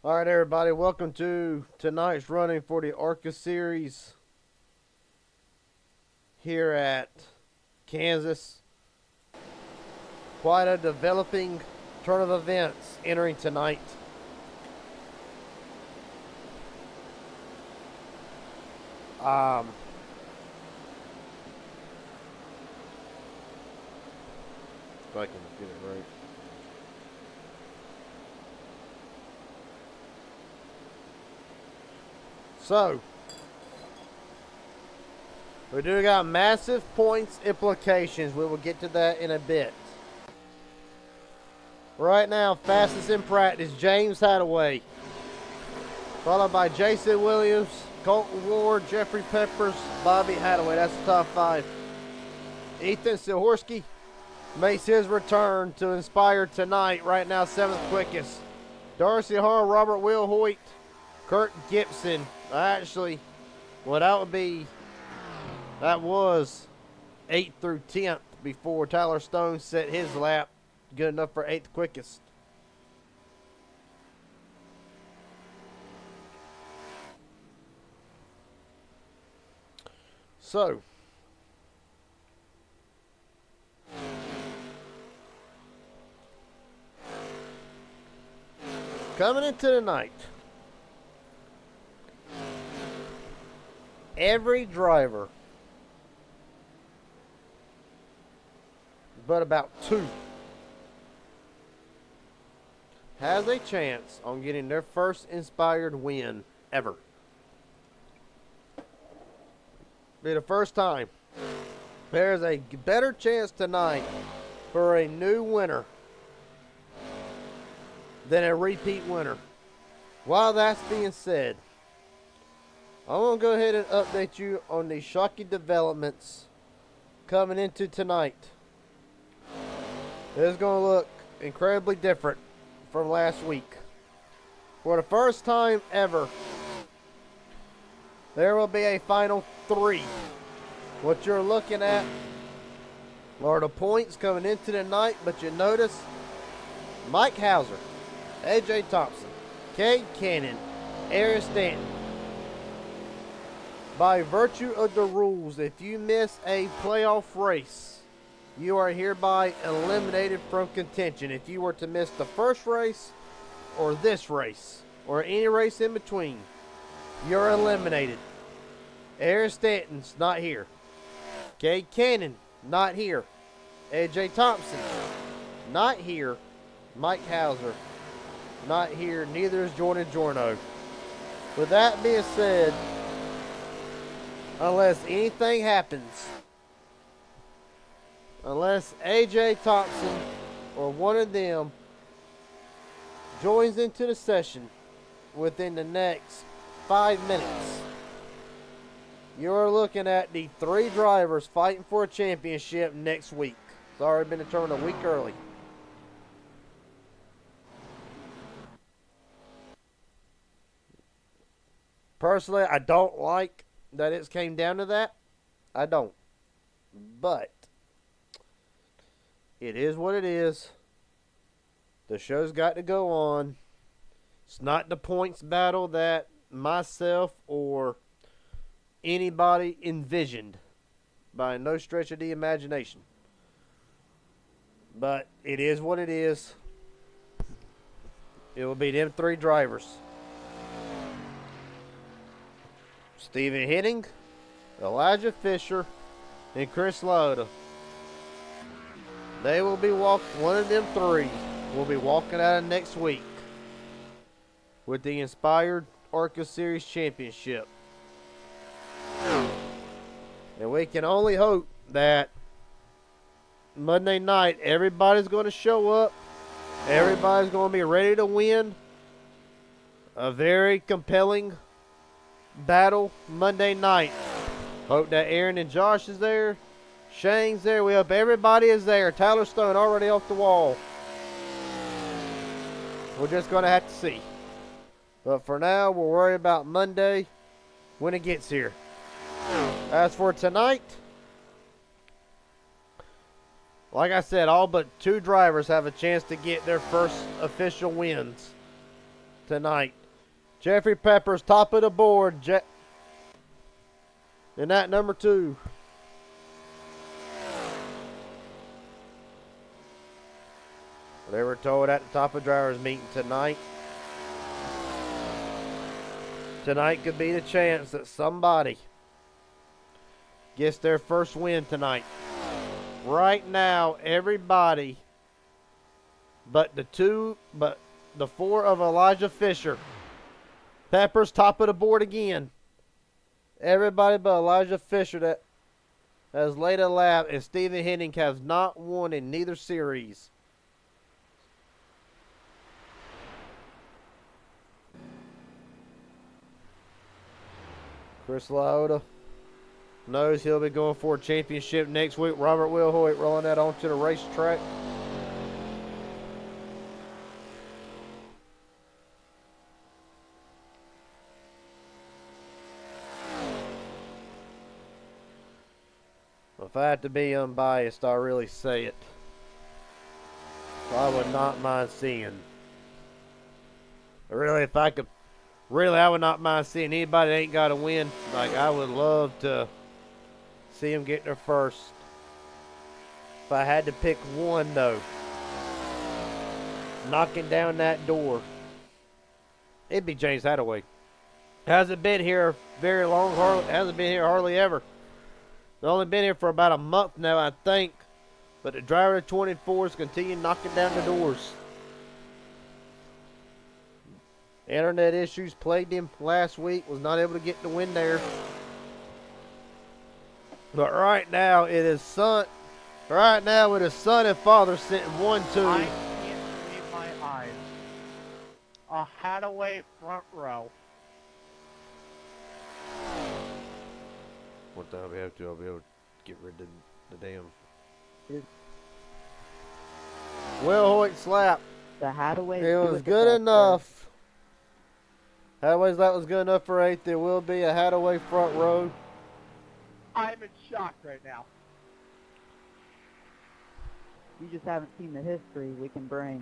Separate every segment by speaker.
Speaker 1: All right, everybody, welcome to tonight's running for the ARCA series here at Kansas. Quite a developing turn of events entering tonight. Um, if I can get it right. So, we do got massive points implications. We will get to that in a bit. Right now, fastest in practice, James Hadaway. Followed by Jason Williams, Colton Ward, Jeffrey Peppers, Bobby Hadaway. That's the top five. Ethan Silhorsky makes his return to Inspire tonight. Right now, seventh quickest. Darcy Hall, Robert Will Hoyt, Kurt Gibson. Actually, well, that was 8th through 10th before Tyler Stone set his lap. Good enough for 8th quickest. So, coming into the night, every driver but about 2 has a chance on getting their first inspired win ever. Be the first time. There's a better chance tonight for a new winner than a repeat winner. While that's being said, I'm going to go ahead and update you on the shocking developments coming into tonight. It's going to look incredibly different from last week. For the first time ever, there will be a final 3. What you're looking at are the points coming into the night, but you notice Mike Hauser, AJ Thompson, Cade Cannon, Aaron Stanton. By virtue of the rules, if you miss a playoff race, you are hereby eliminated from contention. If you were to miss the first race or this race or any race in between, you're eliminated. Aaron Stanton's not here. Cade Cannon, not here. AJ Thompson, not here. Mike Hauser, not here. Neither is Jordan Jorno. With that being said, unless anything happens, unless AJ Thompson or one of them joins into the session within the next 5 minutes, you're looking at the 3 drivers fighting for a championship next week. It's already been determined a week early. Personally, I don't like that it's came down to that. I don't. But it is what it is. The show's got to go on. It's not the points battle that myself or anybody envisioned by no stretch of the imagination. But it is what it is. It will be them 3 drivers. Stephen Henning, Elijah Fisher, and Chris Lauda. They will be one of them 3 will be walking out of next week with the Inspired ARCA Series Championship. And we can only hope that Monday night everybody's going to show up. Everybody's going to be ready to win a very compelling battle Monday night. Hope that Aaron and Josh is there. Shane's there. We hope everybody is there. Tyler Stone already off the wall. We're just going to have to see. But for now, we'll worry about Monday when it gets here. As for tonight, like I said, all but 2 drivers have a chance to get their first official wins tonight. Jeffrey Peppers, top of the board. And that number 2. They were told at the top of drivers meeting tonight. Tonight could be the chance that somebody gets their first win tonight. Right now, everybody but the 4 of Elijah Fisher. Peppers top of the board again. Everybody but Elijah Fisher that has laid a lap, and Stephen Henning has not won in neither series. Chris Laota knows he'll be going for a championship next week. Robert Wilhoit rolling that onto the racetrack. If I have to be unbiased, I really say it. I would not mind seeing. Really, if I could, I would not mind seeing anybody that ain't got to win. Like, I would love to see them get their first. If I had to pick one, though, knocking down that door, it'd be James Hadaway. Hasn't been here very long. Hasn't been here hardly ever. They've only been here for about a month now, I think. But the driver of 24 is continuing knocking down the doors. Internet issues plagued him last week. Was not able to get the win there. But right now, it is son. Right now, it is son and father sitting 1-2.
Speaker 2: I can't believe my eyes. A Hadaway front row.
Speaker 1: What time we have to? I'll be able to get rid of the damn. Will Hoyt slap.
Speaker 3: The Hadaway.
Speaker 1: It was good enough. Hadaway's lap was good enough for 8th. There will be a Hadaway front row.
Speaker 2: I'm in shock right now.
Speaker 3: You just haven't seen the history we can bring.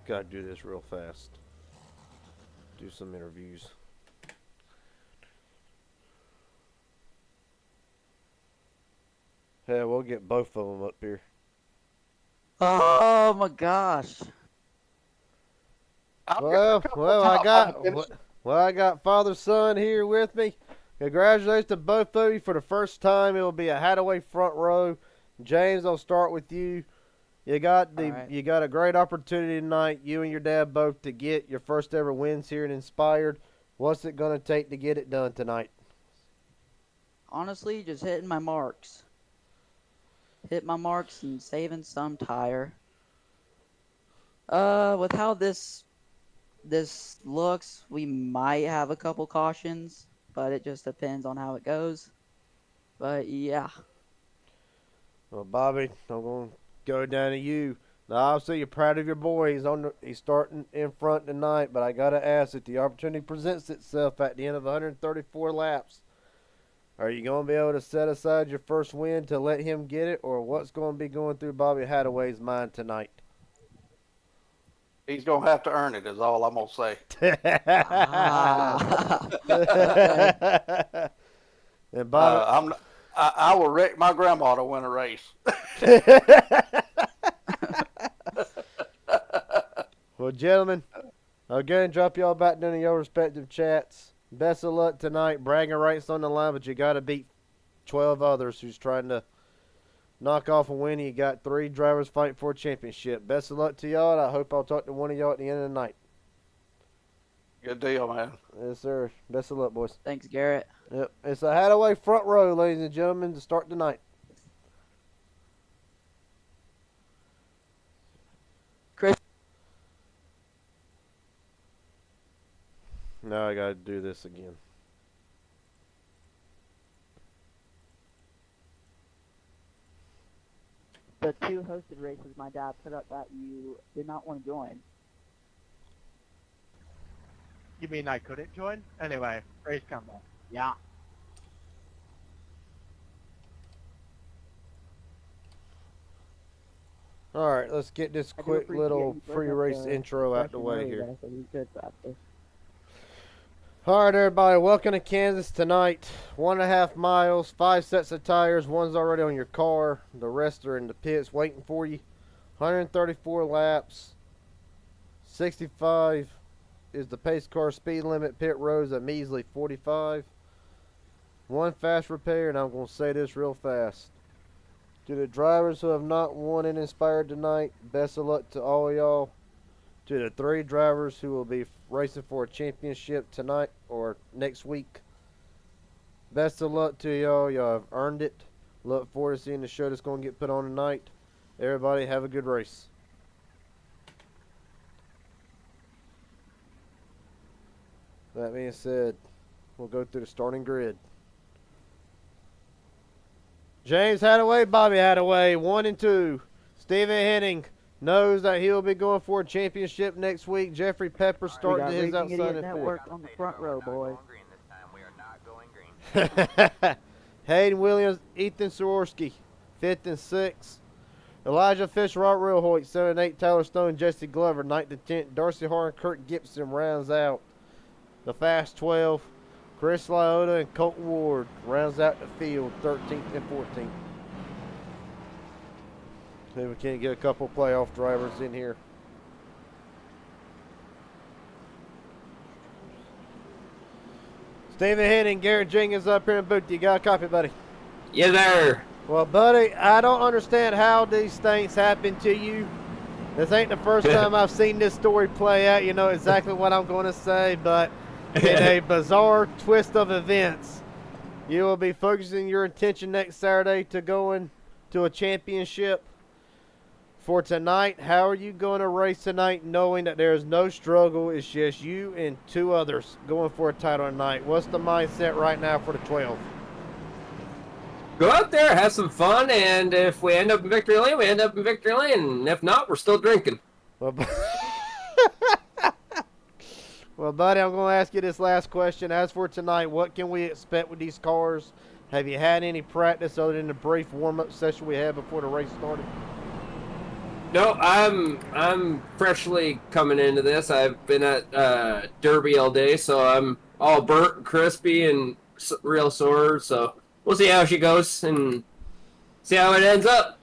Speaker 1: Gotta do this real fast. Do some interviews. Yeah, we'll get both of them up here.
Speaker 3: Oh my gosh.
Speaker 1: Well, I got father son here with me. Congratulations to both of you for the first time. It will be a Hadaway front row. James, I'll start with you. You got a great opportunity tonight, you and your dad both, to get your first ever wins here in Inspired. What's it gonna take to get it done tonight?
Speaker 3: Honestly, just hitting my marks. Hit my marks and saving some tire. With how this looks, we might have a couple cautions, but it just depends on how it goes. But yeah.
Speaker 1: Well, Bobby, I'm gonna go down to you. Now, obviously, you're proud of your boy. He's starting in front tonight, but I gotta ask, if the opportunity presents itself at the end of 134 laps, are you going to be able to set aside your first win to let him get it, or what's going to be going through Bobby Hadaway's mind tonight?
Speaker 4: He's going to have to earn it, is all I'm going to say.
Speaker 1: And Bobby,
Speaker 4: I will wreck my grandma to win a race.
Speaker 1: Well, gentlemen, I'll go and drop y'all back down in your respective chats. Best of luck tonight. Bragging rights on the line, but you got to beat 12 others who's trying to knock off a win. You got 3 drivers fighting for a championship. Best of luck to y'all, and I hope I'll talk to one of y'all at the end of the night.
Speaker 4: Good deal, man.
Speaker 1: Yes, sir. Best of luck, boys.
Speaker 3: Thanks, Garrett.
Speaker 1: Yep. It's a Hadaway front row, ladies and gentlemen, to start tonight.
Speaker 3: Chris.
Speaker 1: Now I got to do this again.
Speaker 3: The 2 hosted races my dad put up that you did not want to join.
Speaker 2: You mean I couldn't join? Anyway, race combo. Yeah.
Speaker 1: All right, let's get this
Speaker 3: I do
Speaker 1: quick
Speaker 3: appreciate
Speaker 1: little
Speaker 3: you bringing up
Speaker 1: pre-race
Speaker 3: the
Speaker 1: intro out the
Speaker 3: question
Speaker 1: way
Speaker 3: early,
Speaker 1: here.
Speaker 3: though, so we could practice.
Speaker 1: All right, everybody, welcome to Kansas tonight. 1.5 miles, 5 sets of tires. One's already on your car. The rest are in the pits waiting for you. 134 laps. 65 is the pace car speed limit. Pit road's a measly 45. One fast repair, and I'm going to say this real fast. To the drivers who have not won and inspired tonight, best of luck to all y'all. To the 3 drivers who will be racing for a championship tonight or next week, best of luck to y'all. Y'all have earned it. Look forward to seeing the show that's going to get put on tonight. Everybody have a good race. That being said, we'll go through the starting grid. James Hadaway, Bobby Hadaway, 1 and 2. Stephen Henning knows that he'll be going for a championship next week. Jeffrey Pepper
Speaker 3: We
Speaker 1: starting
Speaker 3: got
Speaker 1: his
Speaker 3: Raging
Speaker 1: outside
Speaker 3: Idiot
Speaker 1: in
Speaker 3: Network on the front row, boys.
Speaker 1: fourth. Hayden Williams, Ethan Swarovski, 5th and 6th. Elijah Fisher, Robert Reelhoyt, 7 and 8. Tyler Stone, Jesse Glover, 9th and 10th. Darcy Harden, Kurt Gibson rounds out the fast 12. Chris Lyota and Colton Ward rounds out the field, 13th and 14th. See if we can't get a couple playoff drivers in here. Stephen Henning, Garrett Jenkins up here in booth. You got a copy, buddy?
Speaker 5: Yeah, there.
Speaker 1: Well, buddy, I don't understand how these things happen to you. This ain't the first time I've seen this story play out. You know exactly what I'm going to say, but in a bizarre twist of events, you will be focusing your attention next Saturday to going to a championship. For tonight, how are you going to race tonight knowing that there is no struggle? It's just you and 2 others going for a title tonight. What's the mindset right now for the 12?
Speaker 5: Go out there, have some fun, and if we end up in victory lane, we end up in victory lane. And if not, we're still drinking.
Speaker 1: Well, well, buddy, I'm going to ask you this last question. As for tonight, what can we expect with these cars? Have you had any practice other than the brief warm-up session we had before the race started?
Speaker 5: No, I'm freshly coming into this. I've been at Derby all day, so I'm all burnt and crispy and real sore. So we'll see how she goes and see how it ends up.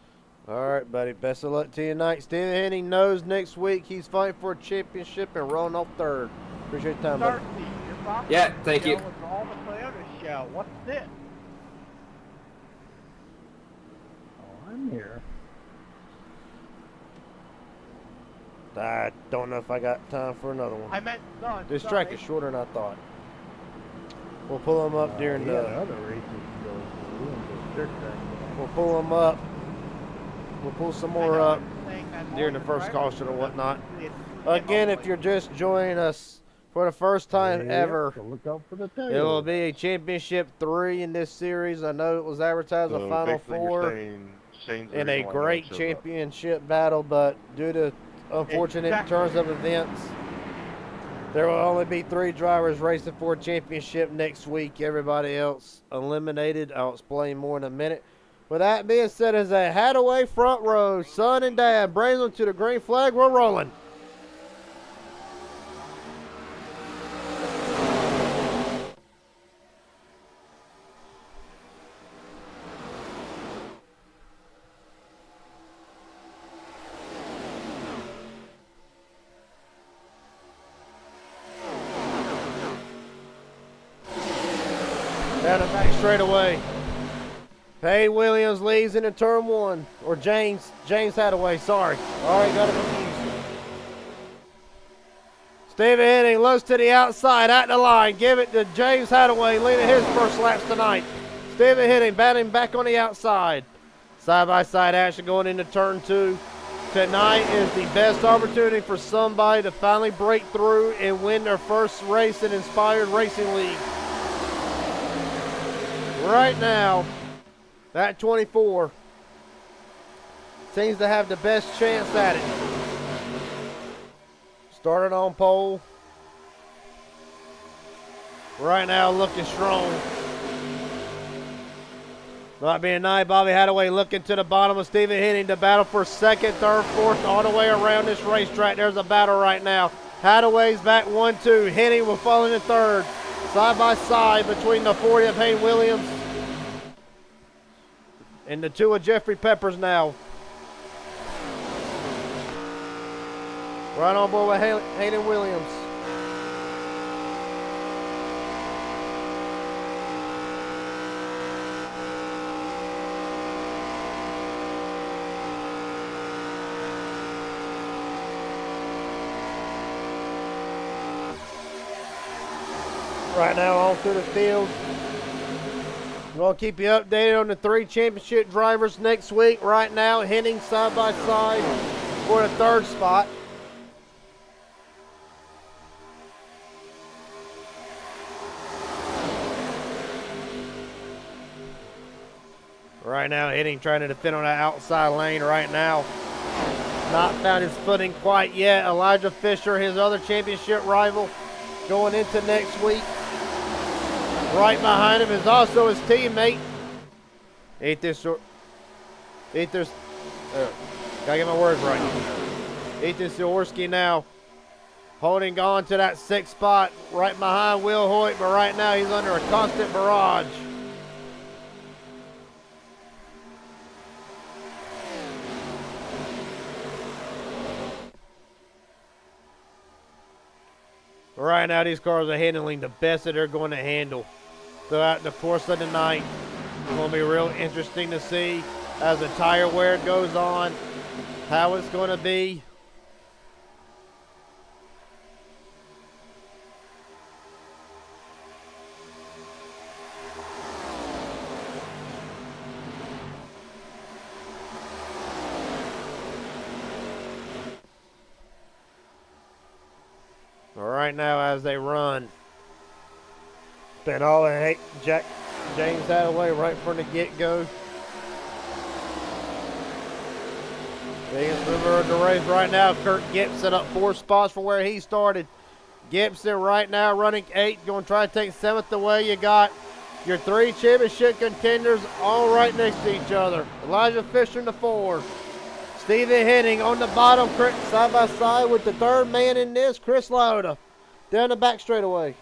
Speaker 1: All right, buddy. Best of luck to you tonight. Steven Henning knows next week he's fighting for a championship and rolling off 3rd. Appreciate your time, buddy.
Speaker 2: Darcy, your box
Speaker 5: Yeah, thank you.
Speaker 2: show is all the Toyota show. What's this? Oh, I'm here.
Speaker 1: I don't know if I got time for another one.
Speaker 2: I meant son.
Speaker 1: This track is shorter than I thought. We'll pull them up during the.
Speaker 2: other races to go through and the dirt track.
Speaker 1: We'll pull them up. We'll pull some more up during the first caution or whatnot. Again, if you're just joining us for the first time ever,
Speaker 2: So look out for the
Speaker 1: it will be a championship 3 in this series. I know it was advertised a final 4 in a great championship battle, but due to unfortunate turns of events, there will only be 3 drivers racing for a championship next week. Everybody else eliminated. I'll explain more in a minute. With that being said, as a Hadaway front row, son and dad brings them to the green flag. We're rolling. Down the back straight away. Hayden Williams leads into turn 1. Or James Hadaway, sorry. Alright, got it confused. Stephen Henning looks to the outside at the line. Give it to James Hadaway, leading his first laps tonight. Stephen Henning batting back on the outside. Side-by-side action going into turn 2. Tonight is the best opportunity for somebody to finally break through and win their first race in Inspired Racing League. Right now, that 24 seems to have the best chance at it. Started on pole. Right now looking strong. Might be a night. Bobby Hadaway looking to the bottom of Stephen Henning to battle for second, third, fourth, all the way around this racetrack. There's a battle right now. Hadaway's back 1-2. Henning will fall in third. Side by side between the 40 of Hayden Williams and the 2 of Jeffrey Peppers now. Right on board with Hayden Williams. Right now on through the field. I'm going to keep you updated on the 3 championship drivers next week. Right now, Henning side by side for the 3rd spot. Right now, Henning trying to defend on that outside lane right now. Not found his footing quite yet. Elijah Fisher, his other championship rival, going into next week. Right behind him is also his teammate. Gotta get my words right. Ethan Siorski now holding on to that 6th spot right behind Will Hoyt, but right now he's under a constant barrage. Right now these cars are handling the best that they're going to handle throughout the course of the night. It's going to be real interesting to see as the tire wear goes on, how it's going to be. Right now as they run. Been all in James Hadaway right from the get-go. Biggest mover of the race right now. Kurt Gibson up 4 spots from where he started. Gibson right now running 8, going to try to take 7th away. You got your 3 championship contenders all right next to each other. Elijah Fisher in the 4. Stephen Henning on the bottom, side by side with the 3rd man in this, Chris Lauda, down the back straightaway.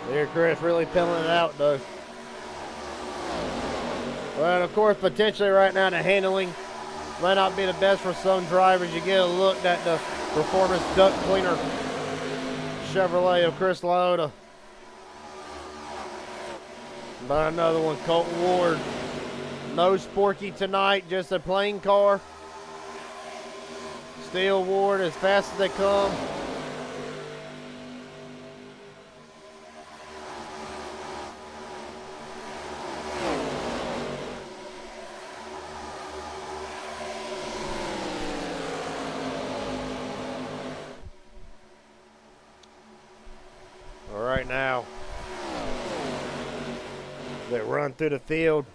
Speaker 1: There, Chris really peeling it out, though. Well, of course, potentially right now the handling might not be the best for some drivers. You get a look at the performance duct cleaner Chevrolet of Chris Lauda. By another one, Colton Ward. No Sporky tonight, just a plain car. Steel Ward as fast as they come. Right now, they run through the field.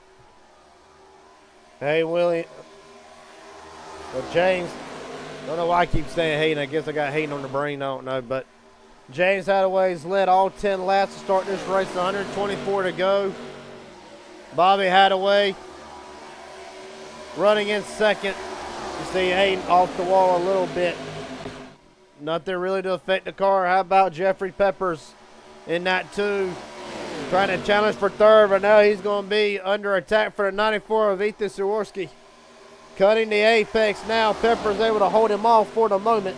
Speaker 1: Hey, Willie. Well, James, I don't know why I keep saying Hayden. I guess I got Hayden on the brain. I don't know. But James Hadaway's led all 10 laps to start this race. 124 to go. Bobby Hadaway running in 2nd. You see Hayden off the wall a little bit. Nothing really to affect the car. How about Jeffrey Peppers in that 2? Trying to challenge for 3rd, but now he's going to be under attack for the 94 of Ethan Siorski. Cutting the apex now. Peppers able to hold him off for the moment.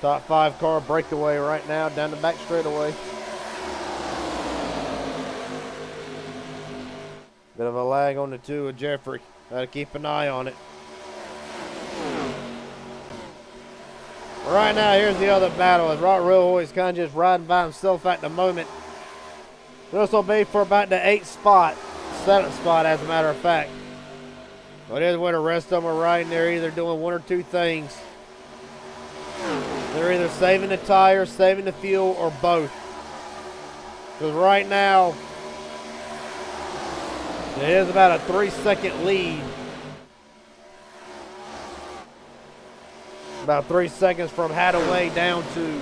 Speaker 1: Top 5 car breakaway right now down the back straightaway. Bit of a lag on the 2 of Jeffrey. Gotta keep an eye on it. Right now, here's the other battle. As Rod Real is kind of just riding by himself at the moment. This will be for about the 8th spot. 7th spot, as a matter of fact. Well, it is where the rest of them are riding. They're either doing one or two things. They're either saving the tires, saving the fuel, or both. Because right now, it is about a 3-second lead. About 3 seconds from Hadaway down to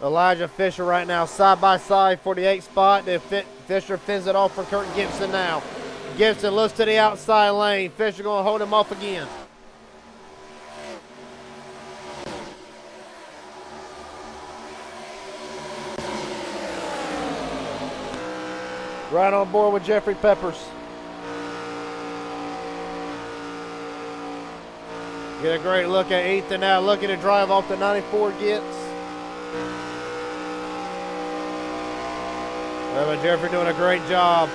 Speaker 1: Elijah Fisher right now. Side by side for the 8th spot. Fisher fins it off for Kurt Gibson now. Gibson looks to the outside lane. Fisher going to hold him off again. Right on board with Jeffrey Peppers. Get a great look at Ethan now, looking to drive off the 94 gets. But Jeffrey doing a great job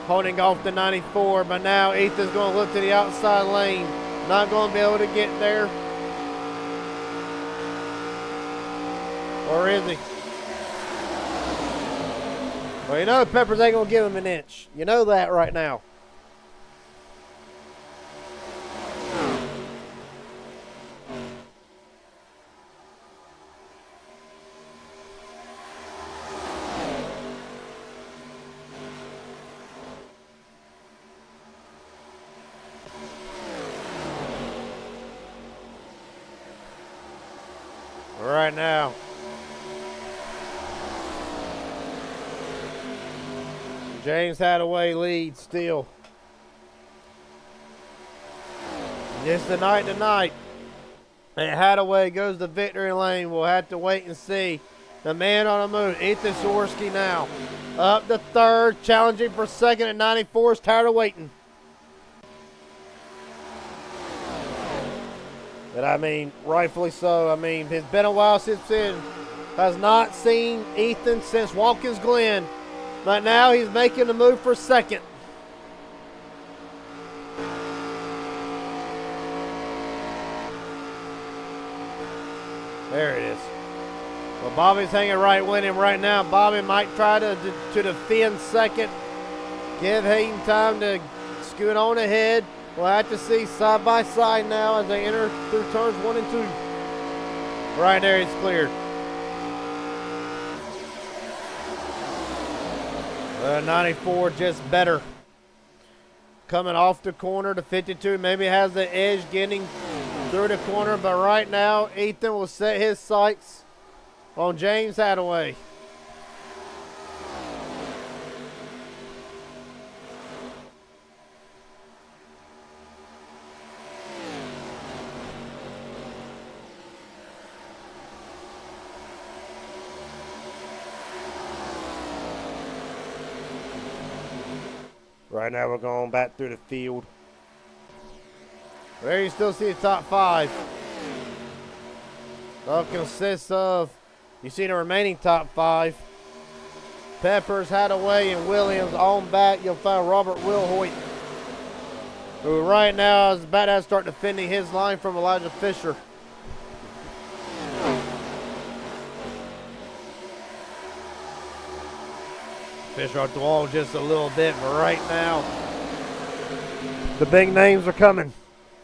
Speaker 1: holding off the 94, but now Ethan's going to look to the outside lane. Not going to be able to get there. Or is he? Well, you know Peppers ain't going to give him an inch. You know that right now. Right now. James Hadaway leads still. It's the night tonight. And Hadaway goes to victory lane. We'll have to wait and see. The man on the move, Ethan Swirsky now. Up to third, challenging for second at 94. Is tired of waiting. But I mean, rightfully so. I mean, it's been a while since Sid has not seen Ethan since Watkins Glen. But now he's making the move for second. There it is. Well, Bobby's hanging right with him right now. Bobby might try to defend second. Give Hayden time to scoot on ahead. We'll have to see side by side now as they enter through turns 1 and 2. Right there, it's cleared. 94 just better. Coming off the corner to 52. Maybe has the edge getting through the corner, but right now Ethan will set his sights on James Hadaway. Right now we're going back through the field. There you still see the top 5. All consists of, you see the remaining top 5. Peppers, Hadaway, and Williams. On back, you'll find Robert Wilhoit, who right now is about to start defending his line from Elijah Fisher. Fisher off the wall just a little bit, but right now, the big names are coming.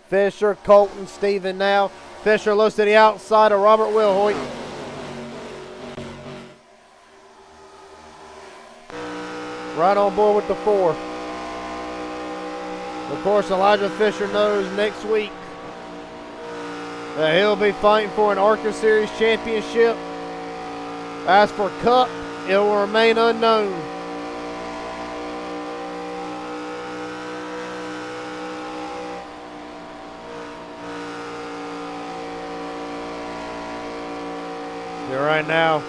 Speaker 1: Fisher, Colton, Steven now. Fisher looks to the outside of Robert Wilhoit. Right on board with the 4. Of course, Elijah Fisher knows next week that he'll be fighting for an ARCA Series championship. As for Cup, it will remain unknown. Right now,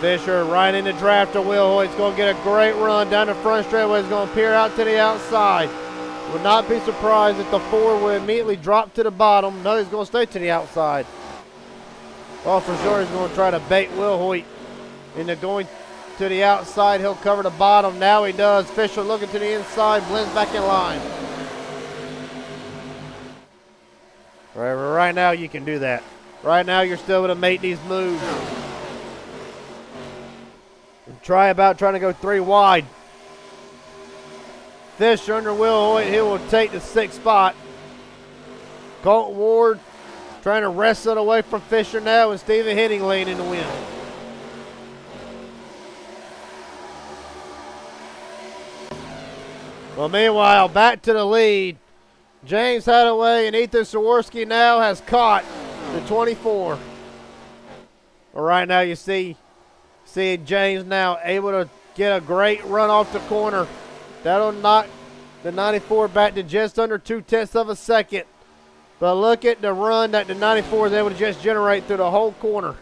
Speaker 1: Fisher right in the draft of Wilhoit's going to get a great run down the front straightaway. He's going to peer out to the outside. Would not be surprised if the 4 would immediately drop to the bottom. No, he's going to stay to the outside. Well, for sure he's going to try to bait Wilhoit into going to the outside. He'll cover the bottom. Now he does. Fisher looking to the inside, blends back in line. Right now you can do that. Right now, you're still able to make these moves. Trying to go 3 wide. Fisher under Will Hoyt. He will take the 6th spot. Colton Ward trying to wrestle it away from Fisher now, and Stephen Henning in the win. Well, meanwhile, back to the lead. James Hadaway and Ethan Sawarski now has caught the 24. Well, right now you see James now able to get a great run off the corner. That'll knock the 94 back to just under 0.2 of a second. But look at the run that the 94 is able to just generate through the whole corner.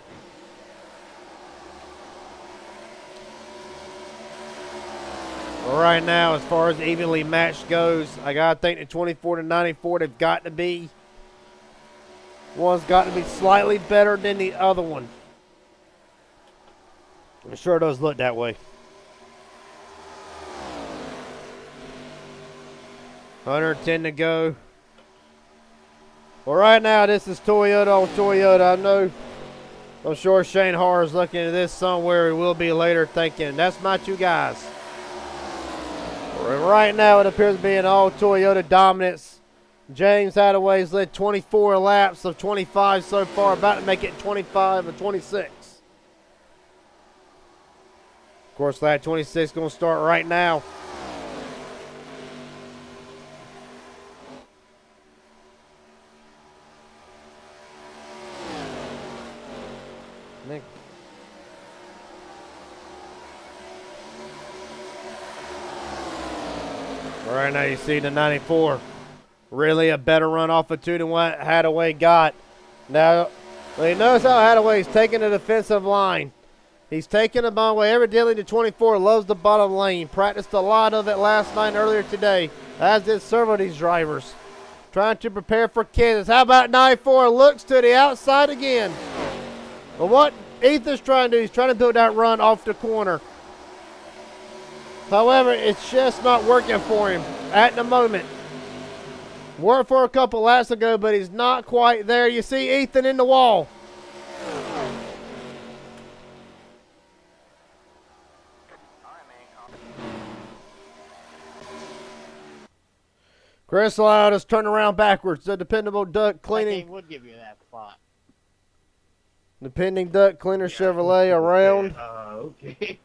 Speaker 1: Well, right now, as far as evenly matched goes, I gotta think the 24 to 94, they've got to be. One's got to be slightly better than the other one. It sure does look that way. 110 to go. Well, right now, this is Toyota on Toyota. I'm sure Shane Harr is looking at this somewhere. He will be later thinking, that's my two guys. Right now, it appears to be an all Toyota dominance. James Hadaway's led 24 laps of 25 so far, about to make it 25 or 26. Of course, lap 26 going to start right now. Nick. Right now you see the 94. Really a better run off of 2 than what Hadaway got. Now, you notice how Hadaway's taking the defensive line. He's taking the ball away. Evidently the 24 loves the bottom lane. Practiced a lot of it last night and earlier today, as did several of these drivers. Trying to prepare for Kansas. How about 94 looks to the outside again. But what Ethan's trying to do, he's trying to build that run off the corner. However, it's just not working for him at the moment. Worked for a couple laps ago, but he's not quite there. You see Ethan in the wall. Chris allowed us turn around backwards. The dependable duct cleaning.
Speaker 2: That would give you that spot.
Speaker 1: Depending duct cleaner Chevrolet around.
Speaker 2: Okay.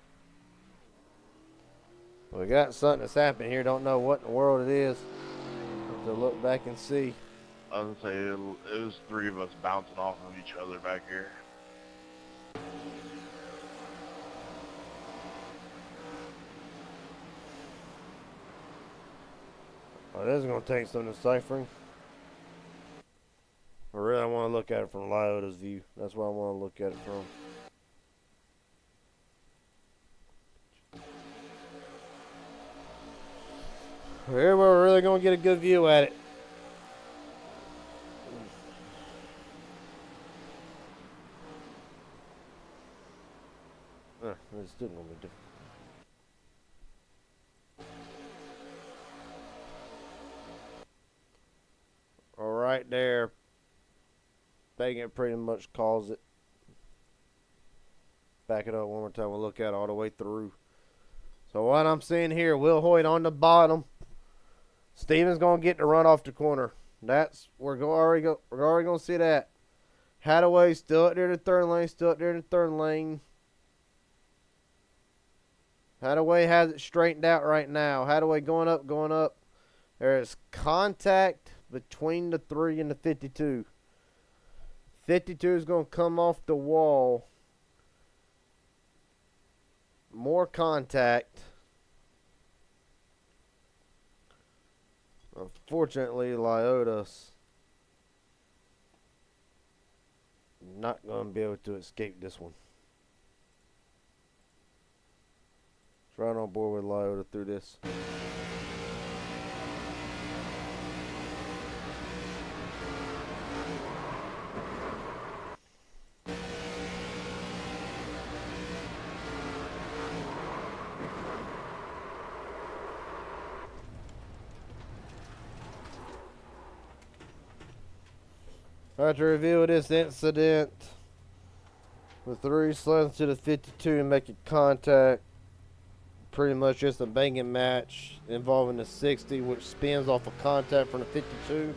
Speaker 1: We got something that's happening here. Don't know what in the world it is. Have to look back and see.
Speaker 6: I was gonna say it was 3 of us bouncing off of each other back here.
Speaker 1: Oh, this is going to take some deciphering. I really want to look at it from Lyota's view. That's what I want to look at it from. Here we're really going to get a good view at it. It's still going to be different. All right there. They can pretty much calls it. Back it up one more time. We'll look at it all the way through. So what I'm seeing here, Will Hoyt on the bottom. Steven's gonna get the run off the corner. We're already gonna see that. Hadaway still up there in the third lane. Hadaway has it straightened out right now. Hadaway going up. There's contact between the 3 and the 52. 52 is going to come off the wall. More contact. Unfortunately, Lyota's not going to be able to escape this one. It's right on board with Lyota through this. To review this incident, the 3 slams to the 52 and making contact. pretty much just a banging match involving the 60, which spins off a contact from the 52.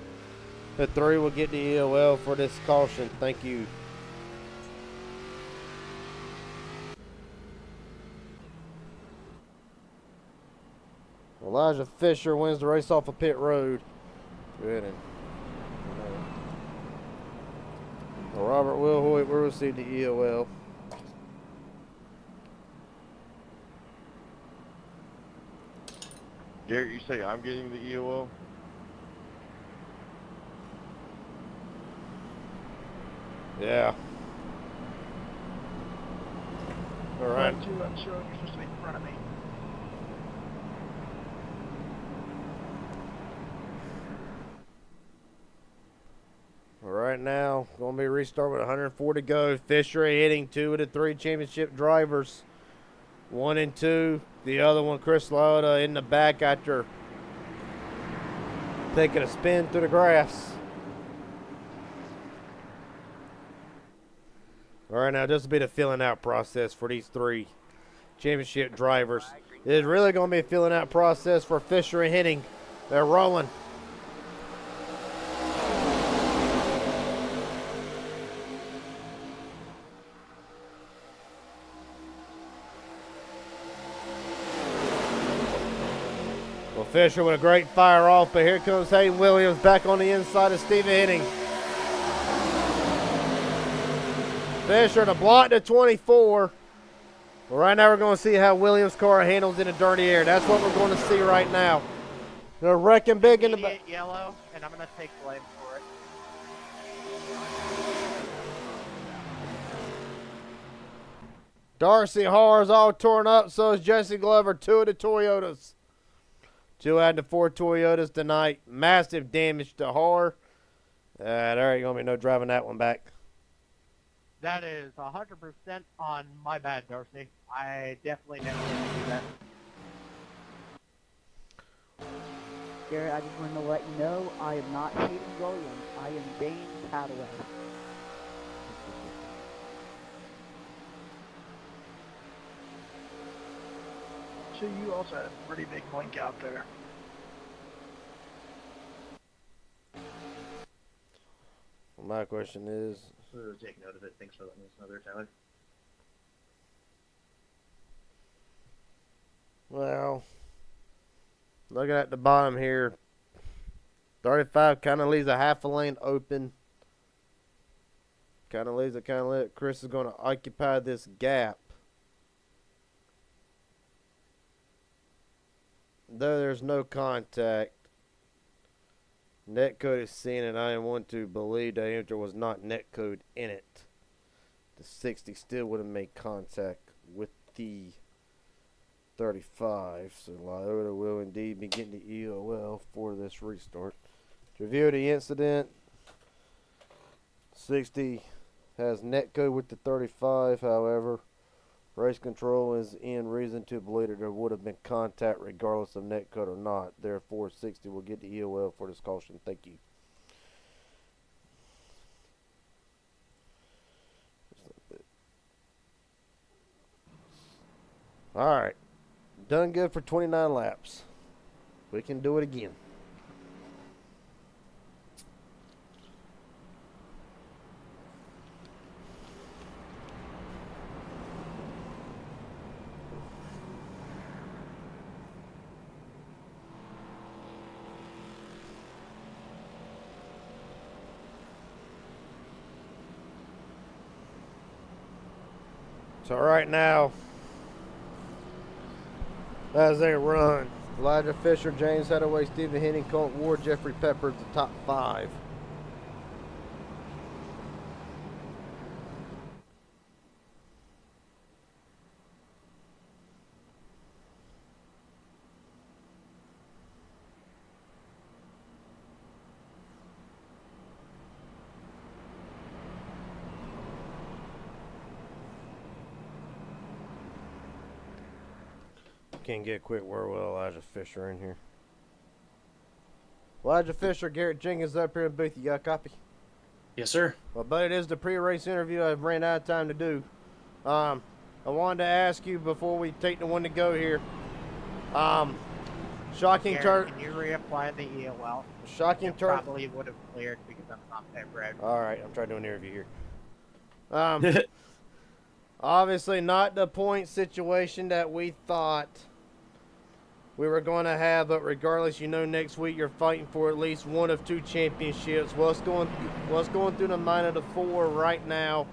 Speaker 1: The 3 will get the EOL for this caution. Thank you. Elijah Fisher wins the race off of pit road. Good. Robert Wilhoit will receive the EOL.
Speaker 6: Garrett, you say I'm getting the EOL?
Speaker 1: Yeah. All right.
Speaker 2: I'm showing you're supposed to be in front of me.
Speaker 1: All right, now going to be restart with 104 to go. Fisher hitting 2 of the 3 championship drivers. 1 and 2. The other one, Chris Lauda, in the back after taking a spin through the grass. All right, now this will be the filling out process for these 3 championship drivers. It is really going to be a filling out process for Fisher and Henning. They're rolling. Well, Fisher with a great fire off, but here comes Hayden Williams back on the inside of Stephen Henning. Fisher to block to 24. Well, right now we're going to see how Williams' car handles in the dirty air. That's what we're going to see right now. They're wrecking big in the back.
Speaker 2: Yellow, and I'm going to take blame for it.
Speaker 1: Darcy Harr's all torn up, so is Jesse Glover. 2 of the Toyotas. 2 out of the 4 Toyotas tonight. Massive damage to Har. There ain't going to be no driving that one back.
Speaker 2: That is 100% on my bad, Darcy. I definitely never did do that.
Speaker 3: Garrett, I just wanted to let you know I am not Hayden Williams. I am James Hadaway.
Speaker 2: So you also had a pretty big blink out there.
Speaker 1: Well, my question is,
Speaker 7: We'll take note of it. Thanks for letting us know there, Tyler.
Speaker 1: well, looking at the bottom here, 35 kind of leaves a half a lane open. Kind of leaves it, kind of let Chris is going to occupy this gap. Though there's no contact, netcode is seen, and I am one to believe that if there was not netcode in it, the 60 still would have made contact with the 35. So Lyota will indeed be getting the EOL for this restart. To review the incident, 60 has netcode with the 35, however, race control is in reason to believe that there would have been contact regardless of netcode or not. Therefore, 60 will get the EOL for this caution. Thank you. All right. Done good for 29 laps. We can do it again. So right now, as they run, Elijah Fisher, James Hadaway, Stephen Henning, Colton Ward, Jeffrey Peppers, the top 5. Can't get a quick word with Elijah Fisher in here. Elijah Fisher, Garrett Jenkins up here in the booth. You got a copy?
Speaker 7: Yes, sir.
Speaker 1: Well, but it is the pre-race interview I've ran out of time to do. I wanted to ask you before we take the one to go here. Shocking turn.
Speaker 2: Can you reapply the EOL?
Speaker 1: Shocking
Speaker 2: It
Speaker 1: turn.
Speaker 2: probably would have cleared because I'm not that red.
Speaker 1: All right, I'm trying to do an interview here. Obviously not the point situation that we thought we were going to have, but regardless, you know, next week you're fighting for at least one of two championships. What's going through the mind of the four right now,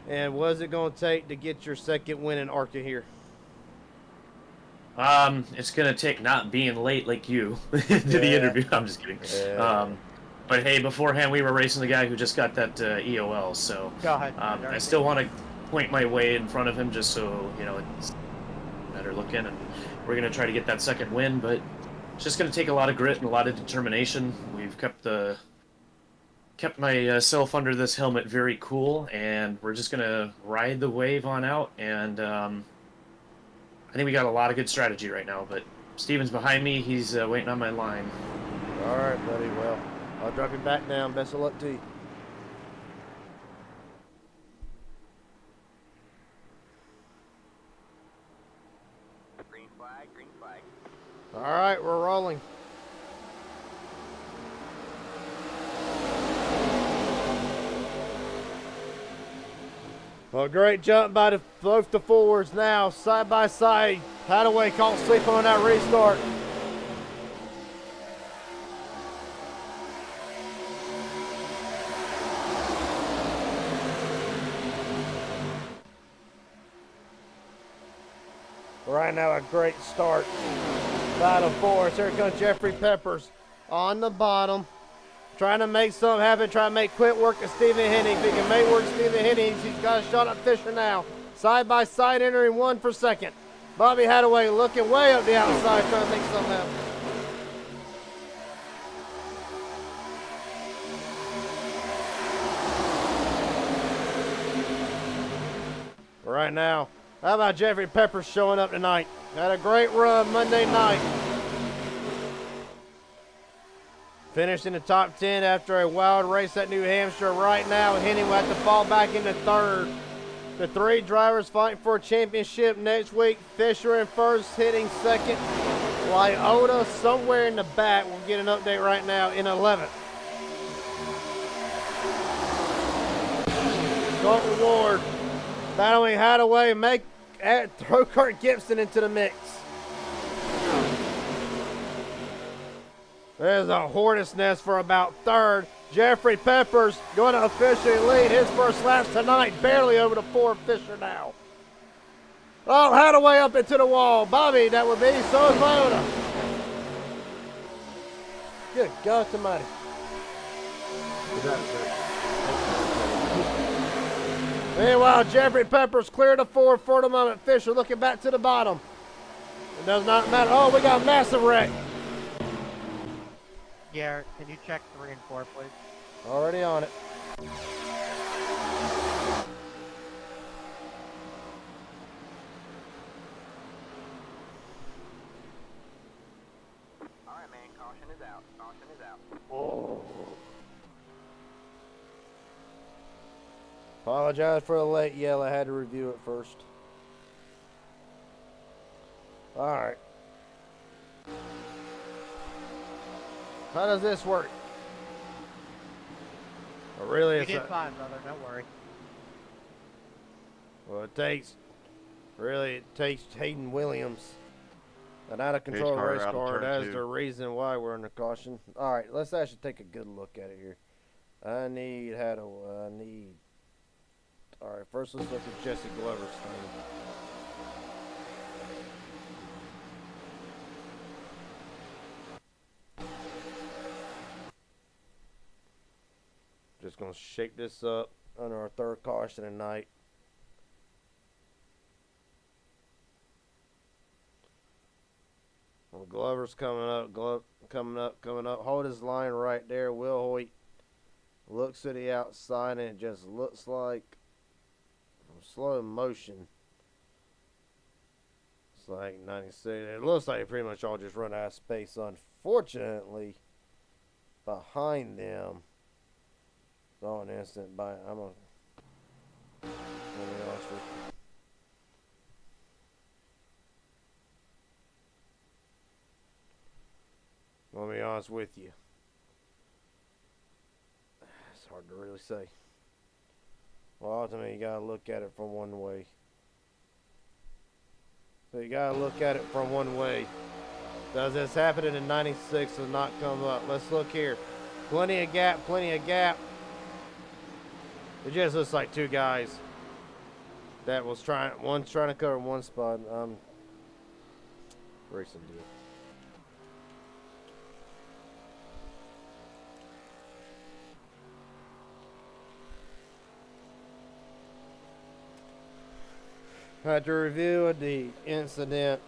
Speaker 1: and what is it going to take to get your second win in ARCA here?
Speaker 7: It's gonna take not being late like you to the interview. I'm just kidding. But hey, beforehand we were racing the guy who just got that EOL, so
Speaker 2: Go ahead.
Speaker 7: I still want to point my way in front of him just so you know it's better looking, and we're gonna try to get that second win. But it's just gonna take a lot of grit and a lot of determination. We've kept myself under this helmet very cool, and we're just gonna ride the wave on out. And I think we got a lot of good strategy right now, but Steven's behind me. He's waiting on my line.
Speaker 1: All right, buddy. Well, I'll drop you back down. Best of luck to you.
Speaker 8: Green flag, green flag.
Speaker 1: All right, we're rolling. Well, great jump by both the fours now, side by side. Hadaway caught sleeping on that restart. Right now, a great start by the fours. Here comes Jeffrey Peppers on the bottom. Trying to make something happen, trying to make quick work of Stephen Henning. If he can make work of Stephen Henning, he's got a shot at Fisher now. Side by side, entering one for second. Bobby Hadaway looking way up the outside, trying to make something happen. Right now, how about Jeffrey Peppers showing up tonight? Had a great run Monday night. Finished in the top 10 after a wild race at New Hampshire. Right now, Henning will have to fall back into third. The three drivers fighting for a championship next week. Fisher in first, Henning second. Lyota somewhere in the back. We'll get an update right now in 11th. Colton Ward battling Hadaway. Throw Kurt Gibson into the mix. There's a hornet's nest for about third. Jeffrey Peppers going to officially lead his first laps tonight. Barely over the four Fisher now. Oh, Hadaway up into the wall. Bobby, that would be. So is Lyota. Good God almighty. Meanwhile, Jeffrey Peppers cleared the four for the moment. Fisher looking back to the bottom. It does not matter. Oh, we got a massive wreck.
Speaker 2: Garrett, can you check 3 and 4, please?
Speaker 1: Already on it.
Speaker 8: All right, man. Caution is out. Caution is out.
Speaker 1: Oh. Apologize for the late yell. I had to review it first. All right. How does this work? Really,
Speaker 2: You
Speaker 1: it's
Speaker 2: did fine, brother. Don't worry.
Speaker 1: well, it takes Hayden Williams, an out of control
Speaker 6: car
Speaker 1: race
Speaker 6: out of
Speaker 1: car.
Speaker 6: turn
Speaker 1: That's
Speaker 6: two.
Speaker 1: the reason why we're under caution. All right, let's actually take a good look at it here. I need all right, first let's look at Jesse Glover's thing. Just gonna shake this up under our third caution tonight. Well, Glover's coming up, coming up. Hold his line right there. Will Hoyt looks to the outside, and it just looks like from slow motion. It's like 96. It looks like they pretty much all just run out of space. Unfortunately, behind them, saw an instant by. I'm gonna be honest with you. honest with you. It's hard to really say. Well, ultimately, you gotta look at it from one way. So you gotta look at it from one way. Does this happen in 96 does not come up? Let's look here. Plenty of gap, plenty of gap. It just looks like two guys that was one's trying to cover one spot. Racing deal. After review of the incident,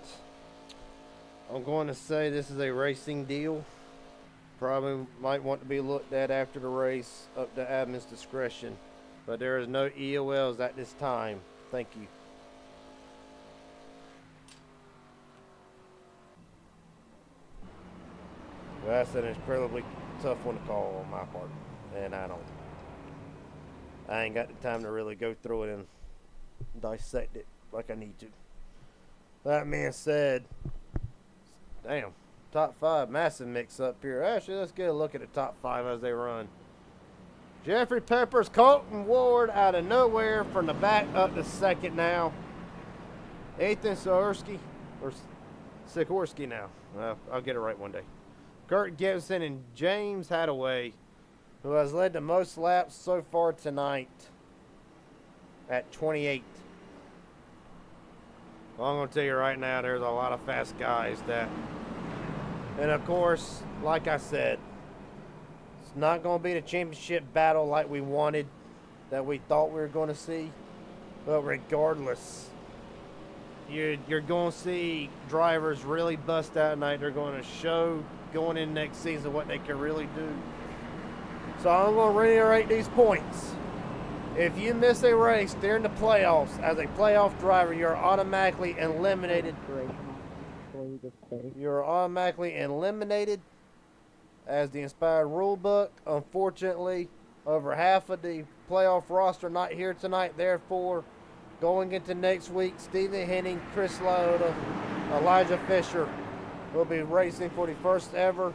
Speaker 1: I'm going to say this is a racing deal. Probably might want to be looked at after the race, up to admin's discretion. But there is no EOLs at this time. Thank you. Well, that's an incredibly tough one to call on my part, and I ain't got the time to really go through it and dissect it like I need to. That being said, damn, top 5, massive mix up here. Actually, let's get a look at the top 5 as they run. Jeffrey Peppers, Colton Ward out of nowhere from the back up to second now. Ethan Sikorsky, or Sikorsky now. I'll get it right one day. Kurt Gibson and James Hadaway, who has led the most laps so far tonight at 28. Well, I'm going to tell you right now, there's a lot of fast guys that, and of course, like I said, it's not going to be the championship battle like we wanted, that we thought we were going to see. But regardless, you're going to see drivers really bust out tonight. They're going to show going in next season what they can really do. So I'm going to reiterate these points. If you miss a race during the playoffs as a playoff driver, you're automatically eliminated. You're automatically eliminated as the Inspired Rulebook. Unfortunately, over half of the playoff roster not here tonight. Therefore, going into next week, Stephen Henning, Chris Liotta, Elijah Fisher will be racing for the first ever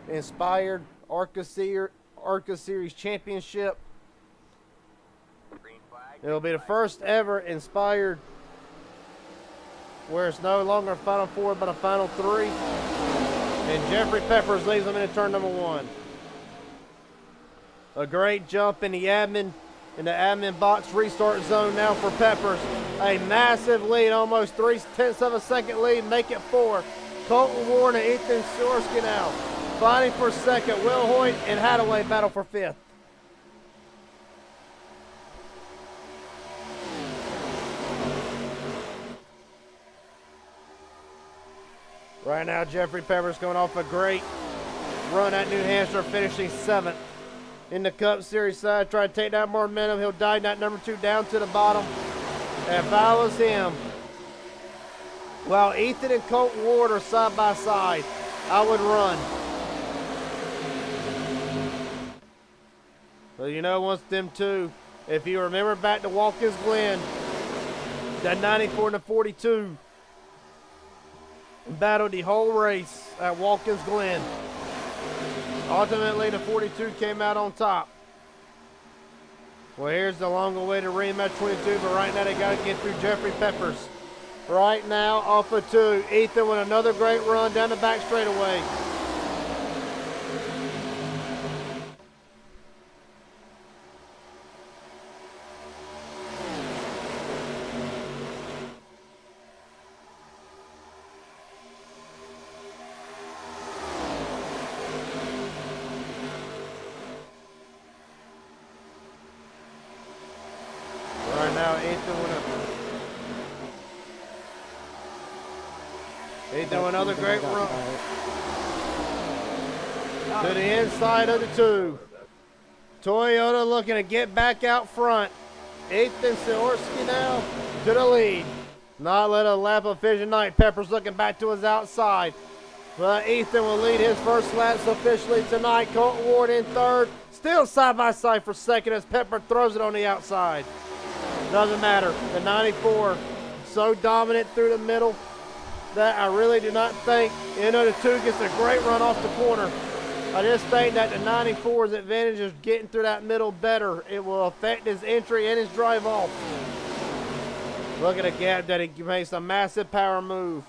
Speaker 1: Inspired ARCA Series Championship.
Speaker 8: Green flag.
Speaker 1: It'll be the first ever Inspired where it's no longer a Final 4 but a Final 3. And Jeffrey Peppers leads them into turn number 1. A great jump in the admin box restart zone now for Peppers. A massive lead, almost 3/10 of a second lead, make it 4. Colton Ward and Ethan Sikorsky now fighting for second. Will Hoyt and Hadaway battle for 5th. Right now, Jeffrey Peppers going off a great run at New Hampshire, finishing 7th. In the Cup Series side, trying to take that momentum. He'll dive that number 2 down to the bottom. And follows him. While Ethan and Colton Ward are side by side, I would run. Well, you know, once them two, if you remember back to Watkins Glen, that 94 and the 42 battled the whole race at Watkins Glen. Ultimately, the 42 came out on top. Well, here's the long-awaited rematch 22, but right now they got to get through Jeffrey Peppers. Right now, off of 2, Ethan with another great run down the back straightaway. Right now, Ethan with another great run to the inside of the 2. Toyota looking to get back out front. Ethan Sikorsky now to the lead. Not let a lap of Vision Night. Peppers looking back to his outside. But Ethan will lead his first laps officially tonight. Colton Ward in 3rd. Still side by side for 2nd as Pepper throws it on the outside. Doesn't matter. The 94 so dominant through the middle that I really do not think. The 2 gets a great run off the corner. I just think that the 94's advantage is getting through that middle better. It will affect his entry and his drive off. Look at the gap that he makes a massive power move.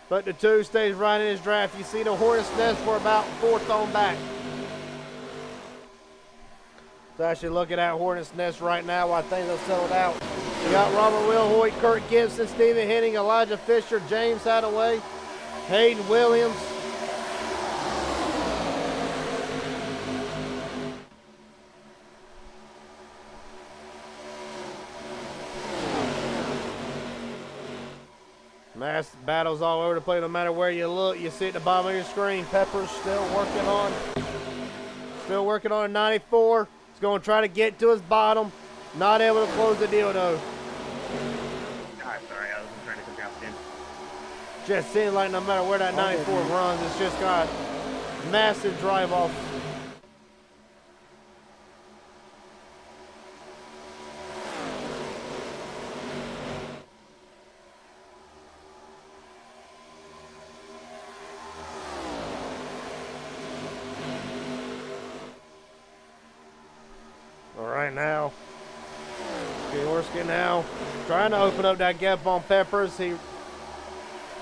Speaker 1: But the 2 stays right in his draft. You see the Hornet's Nest for about 4th on back. So actually looking at Hornet's Nest right now while things are settled out. You got Robert Wilhoit, Kurt Gibson, Stephen Henning, Elijah Fisher, James Hadaway, Hayden Williams. Mass battles all over the place. No matter where you look, you see at the bottom of your screen. Pepper's still working on a 94. He's going to try to get to his bottom. Not able to close the deal though.
Speaker 7: I'm sorry, I wasn't trying to cook out game.
Speaker 1: Just seems like no matter where that 94 runs, it's just got massive drive off. Right now, Jaworski now trying to open up that gap on Peppers. He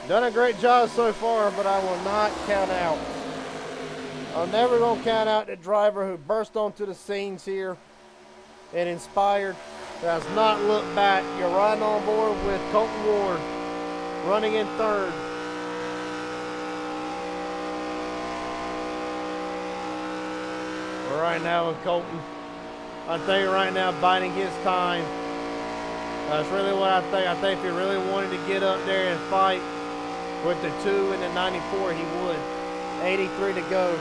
Speaker 1: done a great job so far, but I will not count out. I'm never gonna count out the driver who burst onto the scenes here and inspired. Has not looked back. You're riding on board with Colton Ward running in 3rd. Right now with Colton, I think right now biding his time. That's really what I think. I think if he really wanted to get up there and fight with the 2 and the 94, he would. 83 to go.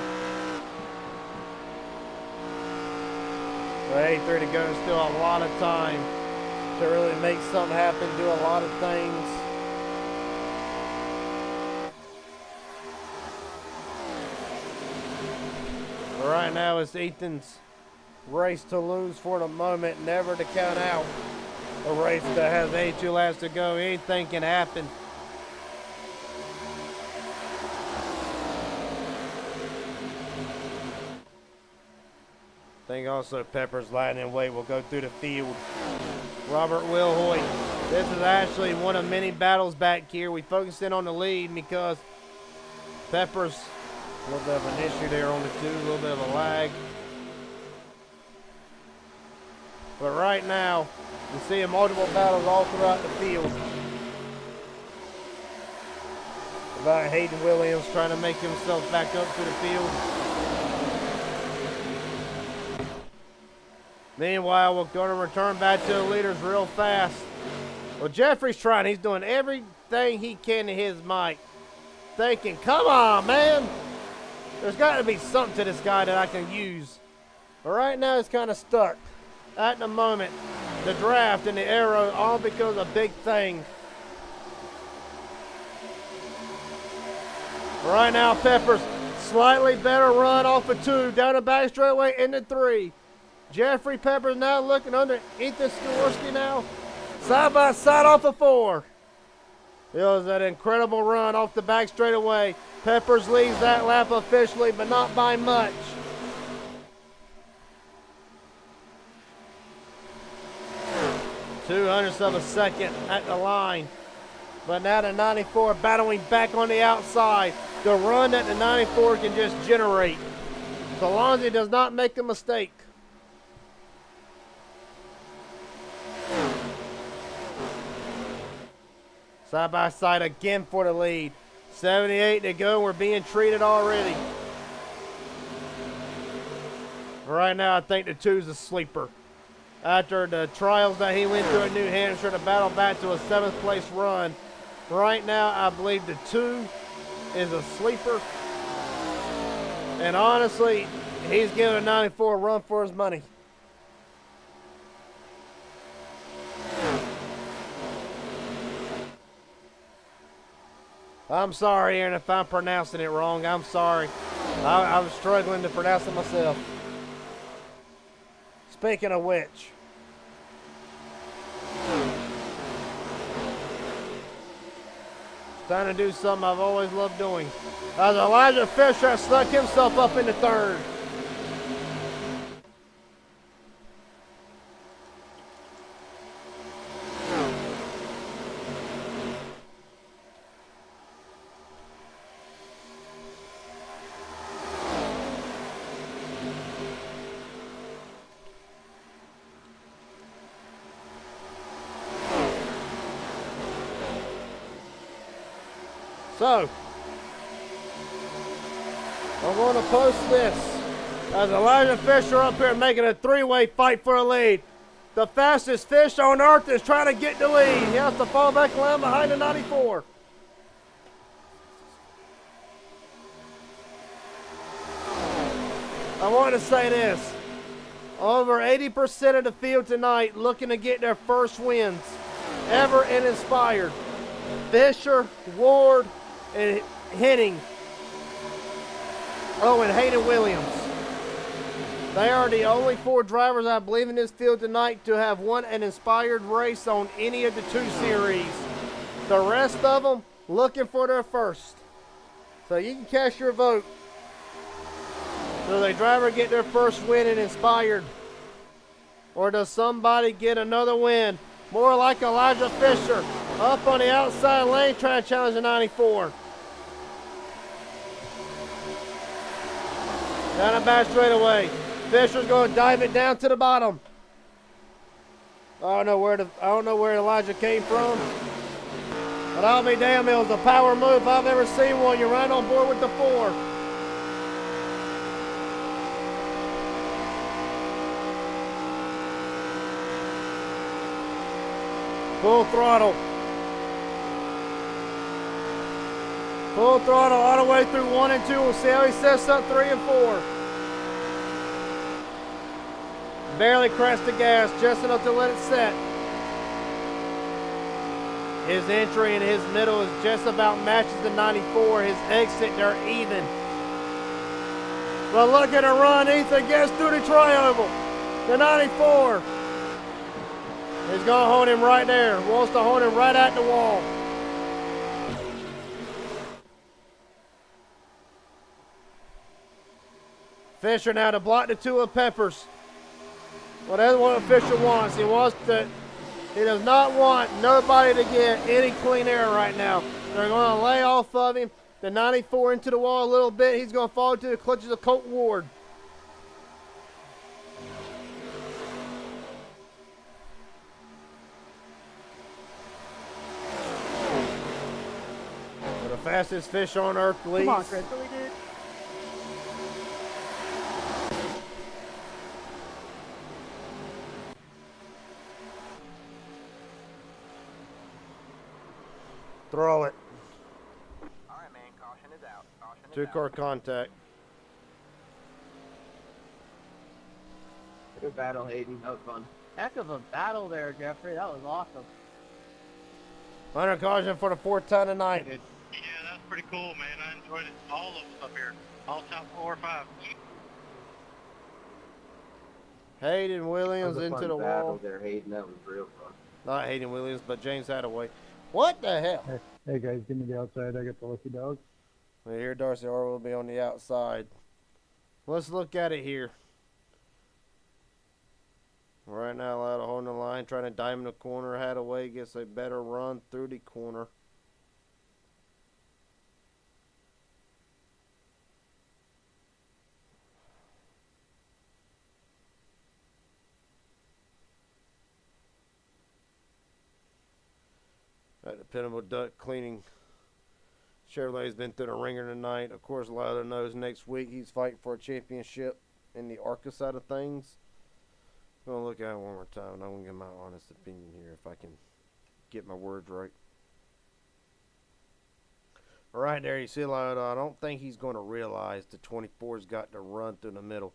Speaker 1: But 83 to go is still a lot of time to really make something happen, do a lot of things. But right now it's Ethan's race to lose for the moment, never to count out. A race that has 82 laps to go. Anything can happen. I think also Pepper's lightning weight will go through the field. Robert Wilhoit. This is actually one of many battles back here. We focused in on the lead because Pepper's a little bit of an issue there on the 2, a little bit of a lag. But right now, you see multiple battles all throughout the field. About Hayden Williams trying to make himself back up to the field. Meanwhile, we're going to return back to the leaders real fast. Well, Jeffrey's trying. He's doing everything he can to his mic. Thinking, come on, man. There's got to be something to this guy that I can use. But right now, it's kind of stuck. At the moment, the draft and the arrow all becomes a big thing. Right now, Peppers, slightly better run off of 2, down the back straightaway into 3. Jeffrey Peppers now looking under Ethan Jaworski now. Side by side off of 4. It was an incredible run off the back straightaway. Peppers leads that lap officially, but not by much. Two-hundredths of a second at the line. But now the 94 battling back on the outside. The run that the 94 can just generate. Solonzi does not make a mistake. Side by side again for the lead. 78 to go. We're being treated already. Right now, I think the 2's a sleeper. After the trials that he went through at New Hampshire to battle back to a 7th place run. Right now, I believe the 2 is a sleeper. And honestly, he's giving a 94 a run for his money. I'm sorry, Aaron, if I'm pronouncing it wrong. I'm sorry. I was struggling to pronounce it myself. Speaking of which, Trying to do something I've always loved doing. As Elijah Fisher snuck himself up into third. So, I'm going to post this as Elijah Fisher up here making a three-way fight for a lead. The fastest fish on earth is trying to get the lead. He has to fall back line behind the 94. I want to say this. Over 80% of the field tonight looking to get their first wins ever in Inspired. Fisher, Ward, and Henning. Oh, and Hayden Williams. They are the only 4 drivers, I believe, in this field tonight to have won an Inspired race on any of the 2 series. The rest of them looking for their first. So you can cast your vote. Does a driver get their first win in Inspired? Or does somebody get another win? More like Elijah Fisher. Up on the outside lane, trying to challenge the 94. Down the back straightaway. Fisher's going to dive it down to the bottom. I don't know where Elijah came from. But I'll be damned, it was a power move if I've ever seen one. You're right on board with the 4. Full throttle. Full throttle all the way through 1 and 2. We'll see how he sets up 3 and 4. Barely crashed the gas, just enough to let it set. His entry in his middle is just about matches the 94. His exit, they're even. But look at the run. Ethan gets through the tri-oval. The 94. He's going to hold him right there. Wants to hold him right at the wall. Fisher now to block the 2 of Peppers. Well, that's what Fisher wants. He does not want nobody to get any clean air right now. They're going to lay off of him. The 94 into the wall a little bit. He's going to fall into the clutches of Colt Ward. The fastest fish on earth leads.
Speaker 2: Come on, Chris. What we did?
Speaker 1: Throw it.
Speaker 8: All right, man. Caution is out. Caution is
Speaker 1: 2-car contact.
Speaker 2: Good battle, Hayden. That was fun. Heck of a battle there, Jeffrey. That was awesome.
Speaker 1: Under caution for the 4th time tonight.
Speaker 9: Yeah, that's pretty cool, man. I enjoyed it. All of us up here. All top 4 or 5.
Speaker 1: Hayden Williams
Speaker 2: That was a
Speaker 1: into
Speaker 2: fun
Speaker 1: the
Speaker 2: battle
Speaker 1: wall.
Speaker 2: there, Hayden. That was real fun.
Speaker 1: Not Hayden Williams, but James Hadaway. What the hell?
Speaker 10: Hey guys, give me the outside. I got the lucky dog.
Speaker 1: Well, here Darcy R will be on the outside. Let's look at it here. Right now, Loud holding the line, trying to diamond the corner. Hadaway gets a better run through the corner. That dependable duck cleaning. Chevrolet's been through the ringer tonight. Of course, Lauda knows next week he's fighting for a championship in the ARCA side of things. I'm going to look at it one more time, and I'm going to give my honest opinion here if I can get my words right. All right, there you see Lauda. I don't think he's going to realize the 24's got to run through the middle.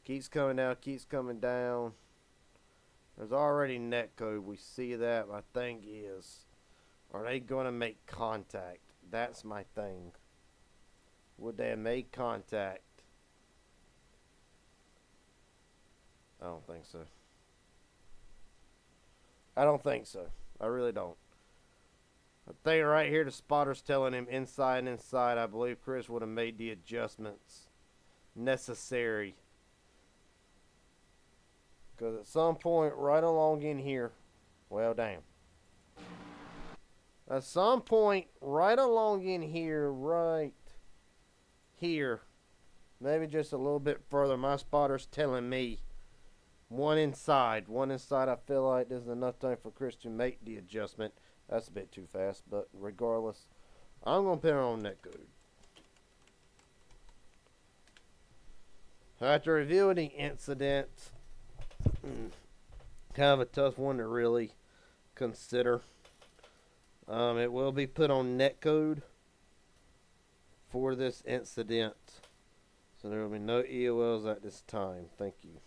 Speaker 1: Keeps coming down, keeps coming down. There's already net code. We see that. My thing is, are they going to make contact? That's my thing. Would they have made contact? I don't think so. I don't think so. I really don't. I think right here the spotter's telling him inside and inside. I believe Chris would have made the adjustments necessary. Because at some point right along in here, well, damn. At some point right along in here, right here, maybe just a little bit further, my spotter's telling me one inside. I feel like there's enough time for Chris to make the adjustment. That's a bit too fast, but regardless, I'm going to put it on net good. After reviewing the incident, kind of a tough one to really consider. It will be put on netcode for this incident. So there will be no EOLs at this time. Thank you.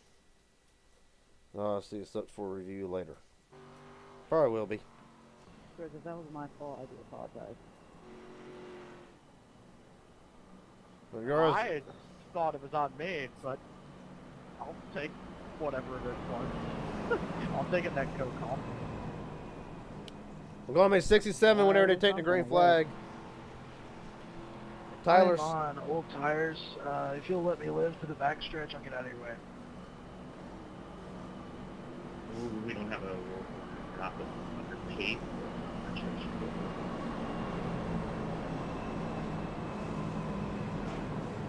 Speaker 1: I'll see it's up for review later. Probably will be.
Speaker 3: Chris, if that was my fault, I do apologize.
Speaker 1: Regardless,
Speaker 2: I thought it was on me, but I'll take whatever it is for. I'll take it that code call.
Speaker 1: we're going to be 67 whenever they take the green flag. Tyler's.
Speaker 11: I'm on old tires. If you'll let me live to the backstretch, I'll get out of your way.
Speaker 9: Ooh, we don't have a drop of underpaid.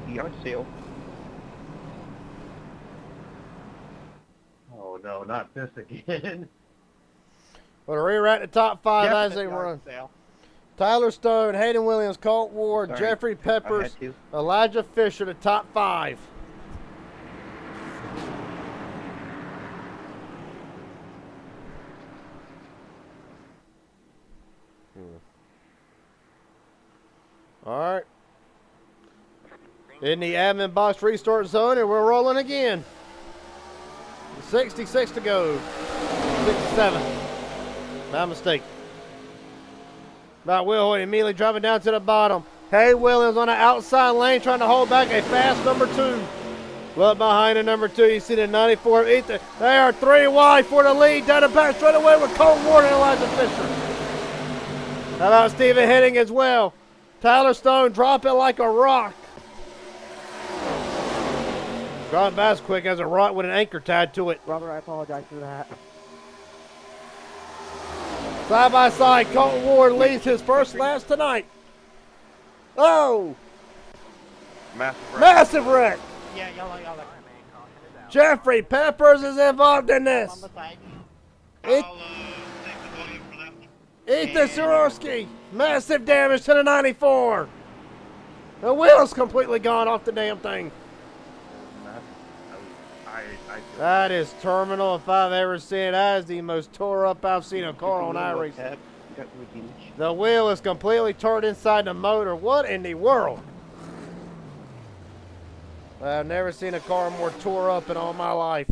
Speaker 11: Yard sale. Oh no, not this again.
Speaker 1: We'll rewrite the top 5 as they
Speaker 2: Definite yard
Speaker 1: run.
Speaker 2: sale.
Speaker 1: Tyler Stone, Hayden Williams, Colt Ward,
Speaker 11: Sorry,
Speaker 1: Jeffrey
Speaker 11: I
Speaker 1: Peppers,
Speaker 11: had to.
Speaker 1: Elijah Fisher, the top 5. All right. In the admin box restart zone, and we're rolling again. 66 to go. 67. My mistake. About Will Hoyt immediately driving down to the bottom. Hay Williams on the outside lane trying to hold back a fast number 2. Well, behind the number 2, you see the 94 Ethan. They are 3 wide for the lead. Down the back straight away with Colt Ward and Elijah Fisher. How about Stephen Henning as well? Tyler Stone drop it like a rock. Drop back as quick as a rock with an anchor tied to it.
Speaker 3: Robert, I apologize for that.
Speaker 1: Side by side, Colton Ward leads his first laps tonight. Oh! Massive wreck.
Speaker 2: Yeah, yellow.
Speaker 1: Jeffrey Peppers is involved in this.
Speaker 2: On the side.
Speaker 9: I'll take the volume for that one.
Speaker 1: Ethan Soroski, massive damage to the 94. The wheel's completely gone off the damn thing. That is terminal if I've ever seen it. That is the most tore up I've seen a car on iRacing. The wheel is completely turned inside the motor. What in the world? I've never seen a car more tore up in all my life.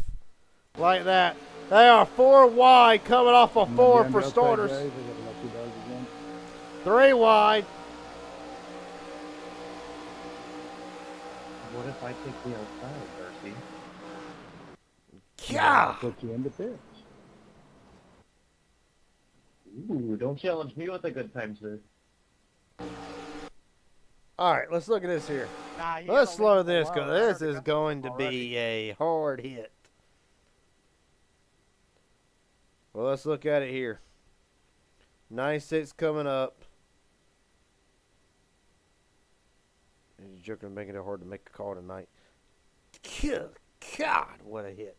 Speaker 1: Like that. They are 4 wide coming off of 4 for starters. 3 wide.
Speaker 11: What if I take the outside, Darcy?
Speaker 1: God.
Speaker 10: Put you into pitch.
Speaker 11: Ooh, don't challenge me with a good time, sir.
Speaker 1: All right, let's look at this here.
Speaker 2: Nah, you
Speaker 1: Let's
Speaker 2: gotta
Speaker 1: slow
Speaker 2: leave it
Speaker 1: this
Speaker 2: alone.
Speaker 1: because this
Speaker 2: I
Speaker 1: is
Speaker 2: heard it
Speaker 1: going to
Speaker 2: already.
Speaker 1: be a hard hit. Well, let's look at it here. 96 coming up. He's joking, making it hard to make a call tonight. Good God, what a hit.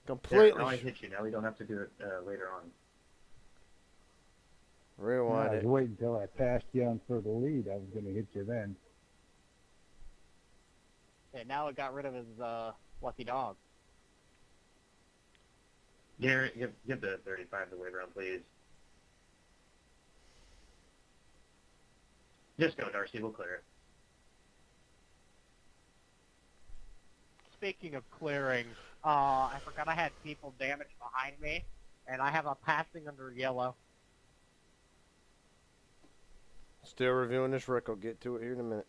Speaker 1: Completely.
Speaker 11: Now I hit you. Now we don't have to do it later on.
Speaker 1: Rewind
Speaker 10: I
Speaker 1: it.
Speaker 10: was waiting until I passed you on for the lead. I was going to hit you then.
Speaker 2: Yeah, now it got rid of his lucky dog.
Speaker 11: Garrett, give the 35 the way around, please. Just go, Darcy. We'll clear it.
Speaker 2: Speaking of clearing, I forgot I had people damaged behind me, and I have a passing under yellow.
Speaker 1: Still reviewing this wreck. I'll get to it here in a minute.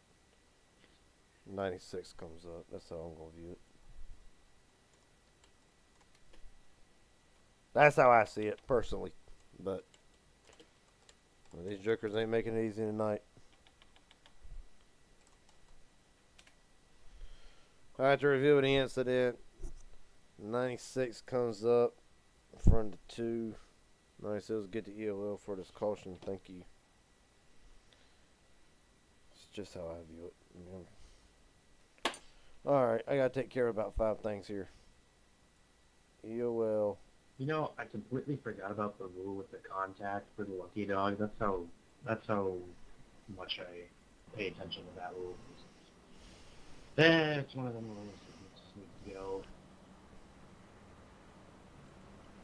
Speaker 1: 96 comes up. That's how I'm going to view it. That's how I see it, personally. But Well, these jokers ain't making it easy tonight. After reviewing the incident, 96 comes up in front of 2. 96 get the EOL for this caution. Thank you. It's just how I view it. Alright, I gotta take care of about 5 things here. EOL.
Speaker 12: You know, I completely forgot about the rule with the contact for the lucky dog. That's how much I pay attention to that rule. It's one of them rules that just needs to go.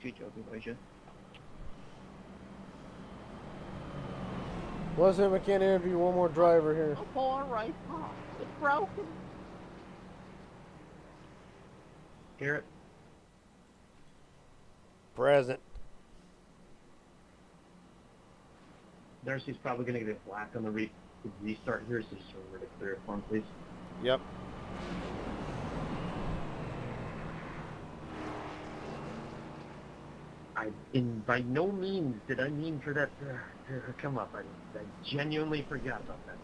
Speaker 11: You joking, Asia?
Speaker 1: What's it? I can't interview one more driver here.
Speaker 2: Oh, boy, right. Oh, it's broken.
Speaker 12: Garrett?
Speaker 1: Present.
Speaker 12: Darcy's probably going to get a black on the restart here, so just remember to clear it for him, please.
Speaker 1: Yep.
Speaker 12: By no means did I mean for that to come up. I genuinely forgot about that.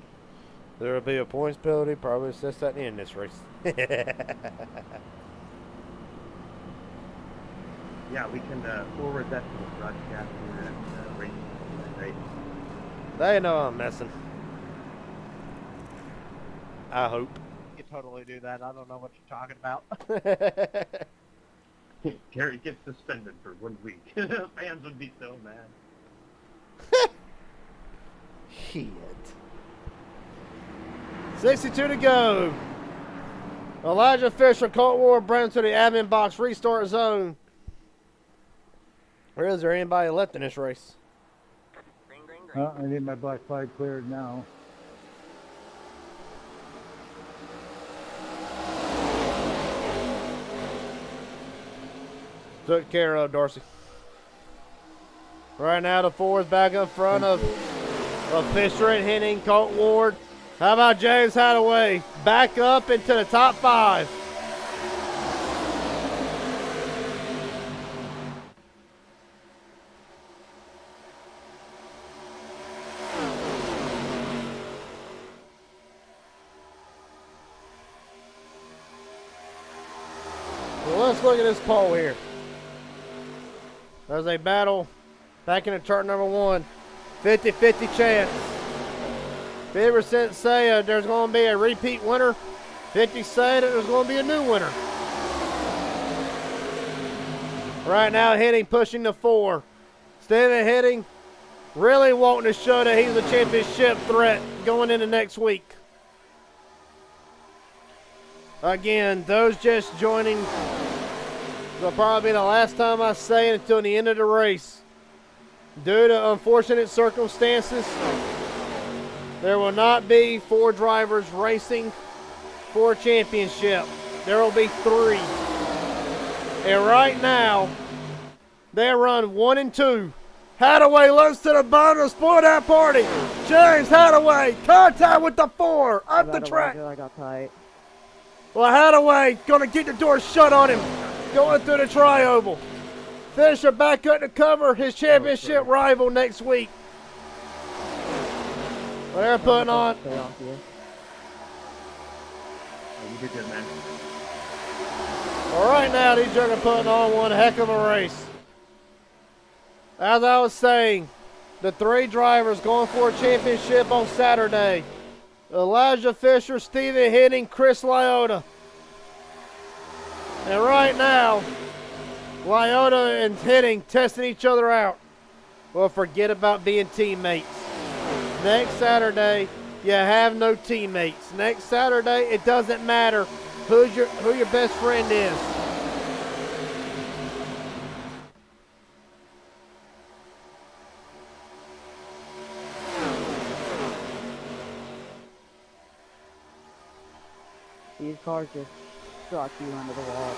Speaker 1: There will be a points penalty. Probably assess that in this race.
Speaker 12: Yeah, we can forward that to the broadcast and race. Right?
Speaker 1: They know I'm messing. I hope.
Speaker 2: You totally do that. I don't know what you're talking about.
Speaker 12: Gary gets suspended for 1 week. Fans would be so mad.
Speaker 1: Shit. 62 to go. Elijah Fisher, Colt Ward, Brown to the admin box, restart zone. Or is there anybody left in this race?
Speaker 10: I need my black flag cleared now.
Speaker 1: Took care of, Darcy. Right now the 4 is back up front of Fisher and Henning, Colt Ward. How about James Hadaway? Back up into the top 5. Well, let's look at this pole here. There's a battle back in the chart number 1. 50-50 chance. 50% say there's going to be a repeat winner. 50 say that there's going to be a new winner. Right now, Henning pushing the 4. Steven Henning really wanting to show that he's a championship threat going into next week. Again, those just joining, will probably be the last time I say it until the end of the race. Due to unfortunate circumstances, there will not be 4 drivers racing for a championship. There will be 3. And right now, they run 1 and 2. Hadaway looks to the bottom to spoil that party. James Hadaway, contact with the 4, up the track.
Speaker 3: I got tight.
Speaker 1: Well, Hadaway gonna get the door shut on him, going through the tri-oval. Fisher back up to cover his championship rival next week. Well, they're putting on.
Speaker 12: You did good, man.
Speaker 1: Well, right now, these jokers are putting on one heck of a race. As I was saying, the 3 drivers going for a championship on Saturday. Elijah Fisher, Steven Henning, Chris Lyota. And right now, Lyota and Henning testing each other out. Well, forget about being teammates. Next Saturday, you have no teammates. Next Saturday, it doesn't matter who your best friend is.
Speaker 3: These cars just suck you under the wall.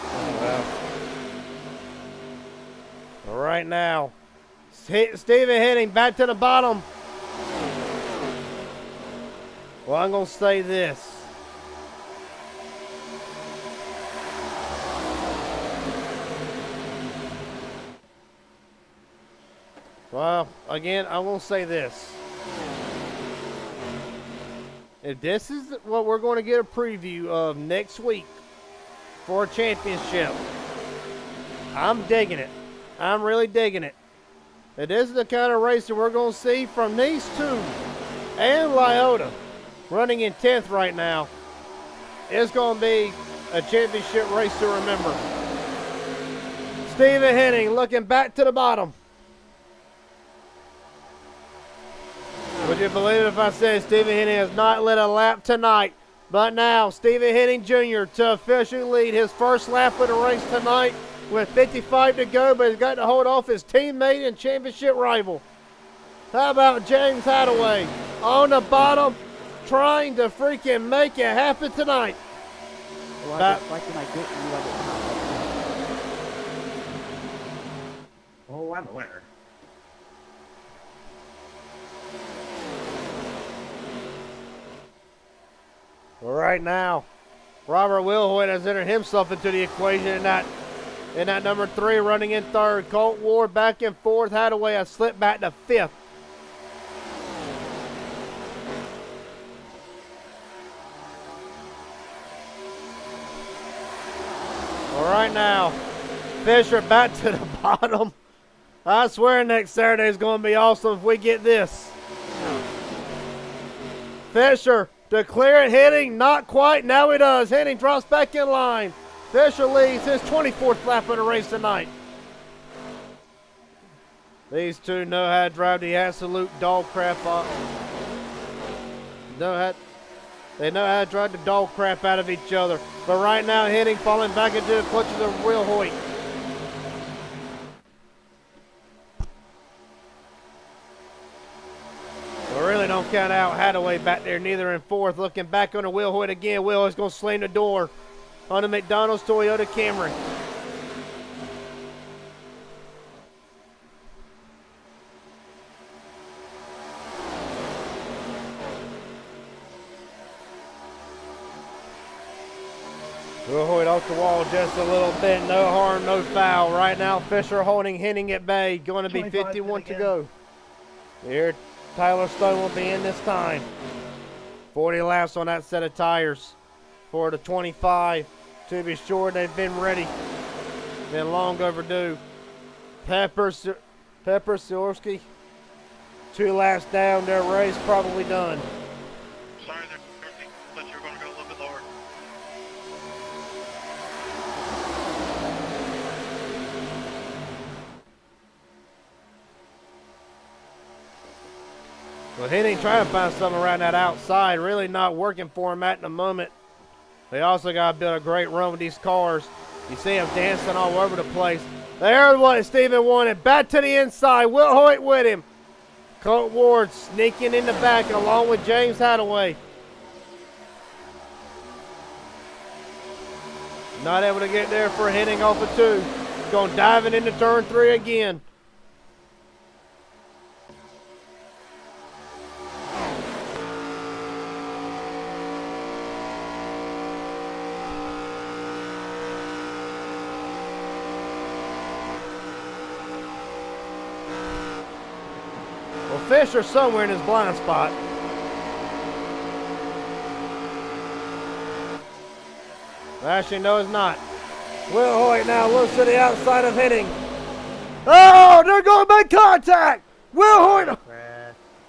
Speaker 1: Well, right now, Steven Henning back to the bottom. Well, I'm going to say this. Well, again, I will say this. If this is what we're going to get a preview of next week for a championship, I'm digging it. I'm really digging it. If this is the kind of race that we're going to see from these two and Lyota running in 10th right now, it's going to be a championship race to remember. Stephen Henning looking back to the bottom. Would you believe it if I said Stephen Henning has not led a lap tonight? But now, Stephen Henning Jr. to officially lead his first lap of the race tonight with 55 to go, but he's got to hold off his teammate and championship rival. How about James Hadaway on the bottom, trying to freaking make it happen tonight?
Speaker 3: Well, I reflected I didn't let it happen.
Speaker 12: Oh, I'm a winner.
Speaker 1: Well, right now, Robert Wilhoit has entered himself into the equation in that number 3, running in 3rd. Colt Ward back and forth. Hadaway has slipped back to 5th. Well, right now, Fisher back to the bottom. I swear next Saturday is going to be awesome if we get this. Fisher declaring Henning, not quite. Now he does. Henning drops back in line. Fisher leads his 24th lap of the race tonight. These two know how to drive the absolute dog crap off. They know how to drive the dog crap out of each other. But right now, Henning falling back into the clutches of Wilhoit. We really don't count out Hadaway back there, neither in 4th. Looking back on the Wilhoit again. Wilhoit's going to slam the door on the McDonald's Toyota Camry. Wilhoit off the wall just a little bit. No harm, no foul. Right now, Fisher holding Henning at bay. Going to be 51 to go. Here, Tyler Stone will be in this time. 40 laps on that set of tires for the 25. To be sure, they've been ready. Been long overdue. Pepper Siorski. 2 laps down, their race probably done.
Speaker 9: Sorry there, Kirsty. Thought you were going to go a little bit lower.
Speaker 1: Well, Henning trying to find something around that outside. Really not working for him at the moment. They also got to build a great run with these cars. You see him dancing all over the place. There's what Steven wanted. Back to the inside. Wilhoit with him. Colt Ward sneaking in the back along with James Hadaway. Not able to get there for Henning off of 2. Going diving into turn 3 again. Fisher somewhere in his blind spot. Actually, no, it's not. Wilhoit now looks to the outside of Henning. Oh, they're going to make contact. Wilhoit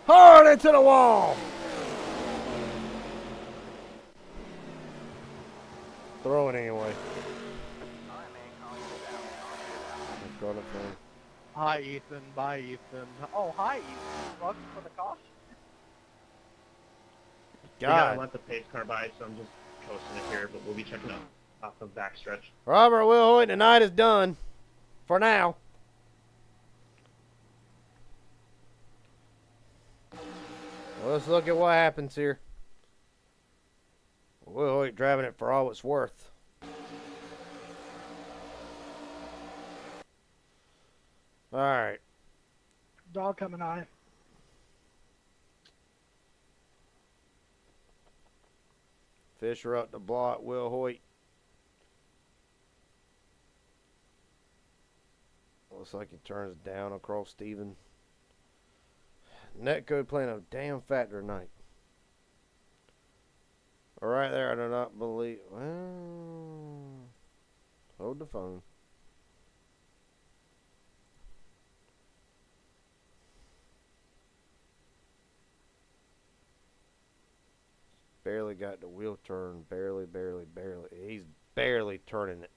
Speaker 1: hard into the wall. Throw it anyway. Let's go to film.
Speaker 2: Hi, Ethan. Bye, Ethan. Oh, hi, Ethan. Welcome for the caution.
Speaker 12: We gotta
Speaker 1: God.
Speaker 12: let the pace car by, so I'm just coasting it here, but we'll be checking out off the backstretch.
Speaker 1: Robert Wilhoit, the night is done. For now. Well, let's look at what happens here. Wilhoit driving it for all it's worth. All right.
Speaker 11: Dog coming on.
Speaker 1: Fisher up the block. Wilhoit. Looks like he turns down across Steven. Netcode playing a damn factor tonight. All right there, I do not believe. Well, hold the phone. Barely got the wheel turn. Barely. He's barely turning it.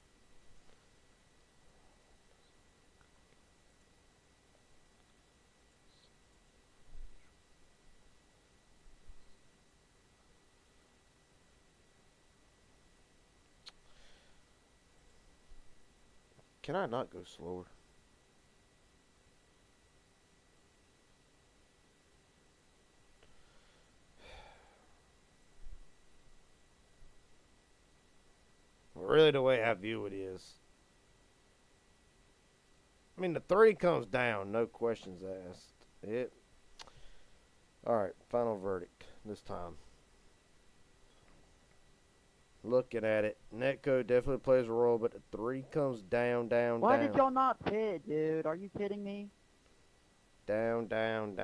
Speaker 1: Can I not go slower? Really, the way I view it is, I mean, the 3 comes down, no questions asked. All right, final verdict this time. Looking at it, netcode definitely plays a role, but the 3 comes down.
Speaker 3: Why did y'all not pit, dude? Are you kidding me?
Speaker 1: Down, yeah.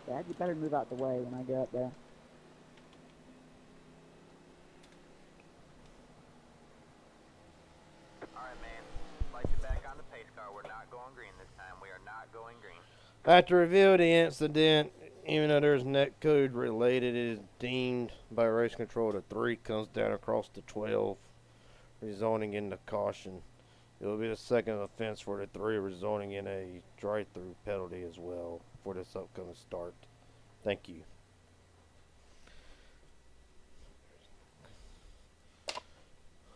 Speaker 3: Dad, you better move out the way when I get up there.
Speaker 8: Alright, man. Light you back on the pace car. We're not going green this time. We are not going green.
Speaker 1: After review of the incident, even though there's netcode related, it is deemed by race control the 3 comes down across the 12, resulting in the caution. It will be the second offense for the 3, resulting in a drive-through penalty as well for this upcoming start. Thank you.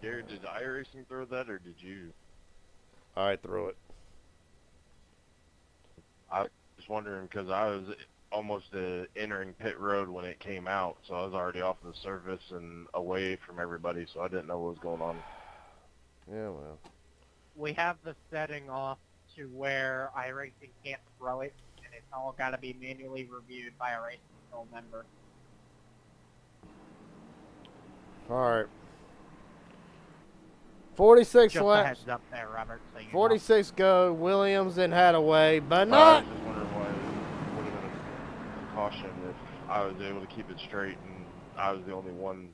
Speaker 6: Jared, did iRacing throw that, or did you?
Speaker 1: I threw it.
Speaker 6: I was wondering because I was almost entering pit road when it came out, so I was already off the surface and away from everybody, so I didn't know what was going on.
Speaker 1: Yeah, well.
Speaker 2: We have the setting off to where iRacing can't throw it, and it's all got to be manually reviewed by a race control member.
Speaker 1: All right. 46
Speaker 2: Just a
Speaker 1: laps.
Speaker 2: heads up there, Robert. So you
Speaker 1: 46 go. Williams and Hadaway, but
Speaker 6: I
Speaker 1: not.
Speaker 6: was just wondering why it would have been a caution if I was able to keep it straight and I was the only one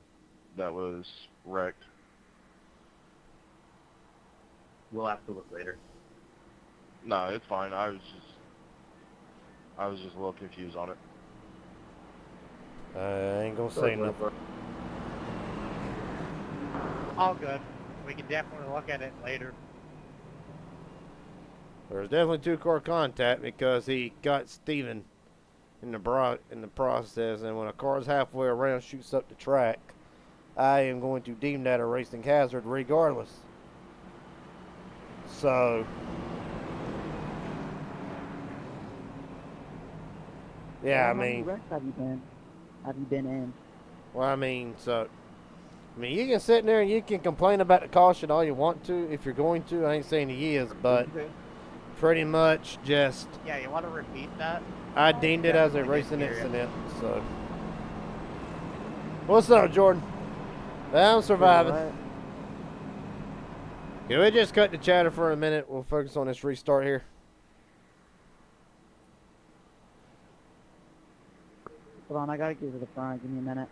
Speaker 6: that was wrecked.
Speaker 12: We'll have to look later.
Speaker 6: No, it's fine. I was just a little confused on it.
Speaker 1: I ain't gonna say nothing.
Speaker 2: All good. We can definitely look at it later.
Speaker 1: There's definitely 2-car contact because he got Steven in the process, and when a car's halfway around, shoots up the track, I am going to deem that a racing hazard regardless. So, yeah,
Speaker 3: How
Speaker 1: I
Speaker 3: many
Speaker 1: mean,
Speaker 3: wrecks have you been in?
Speaker 1: well, I mean, you can sit there and you can complain about the caution all you want to if you're going to. I ain't saying he is, but pretty much just.
Speaker 2: Yeah, you want to repeat that?
Speaker 1: I deemed it as a racing incident, so. What's up, Jordan? I'm surviving. Can we just cut the chatter for a minute? We'll focus on this restart here.
Speaker 3: Hold on, I gotta get to the front. Give me a minute.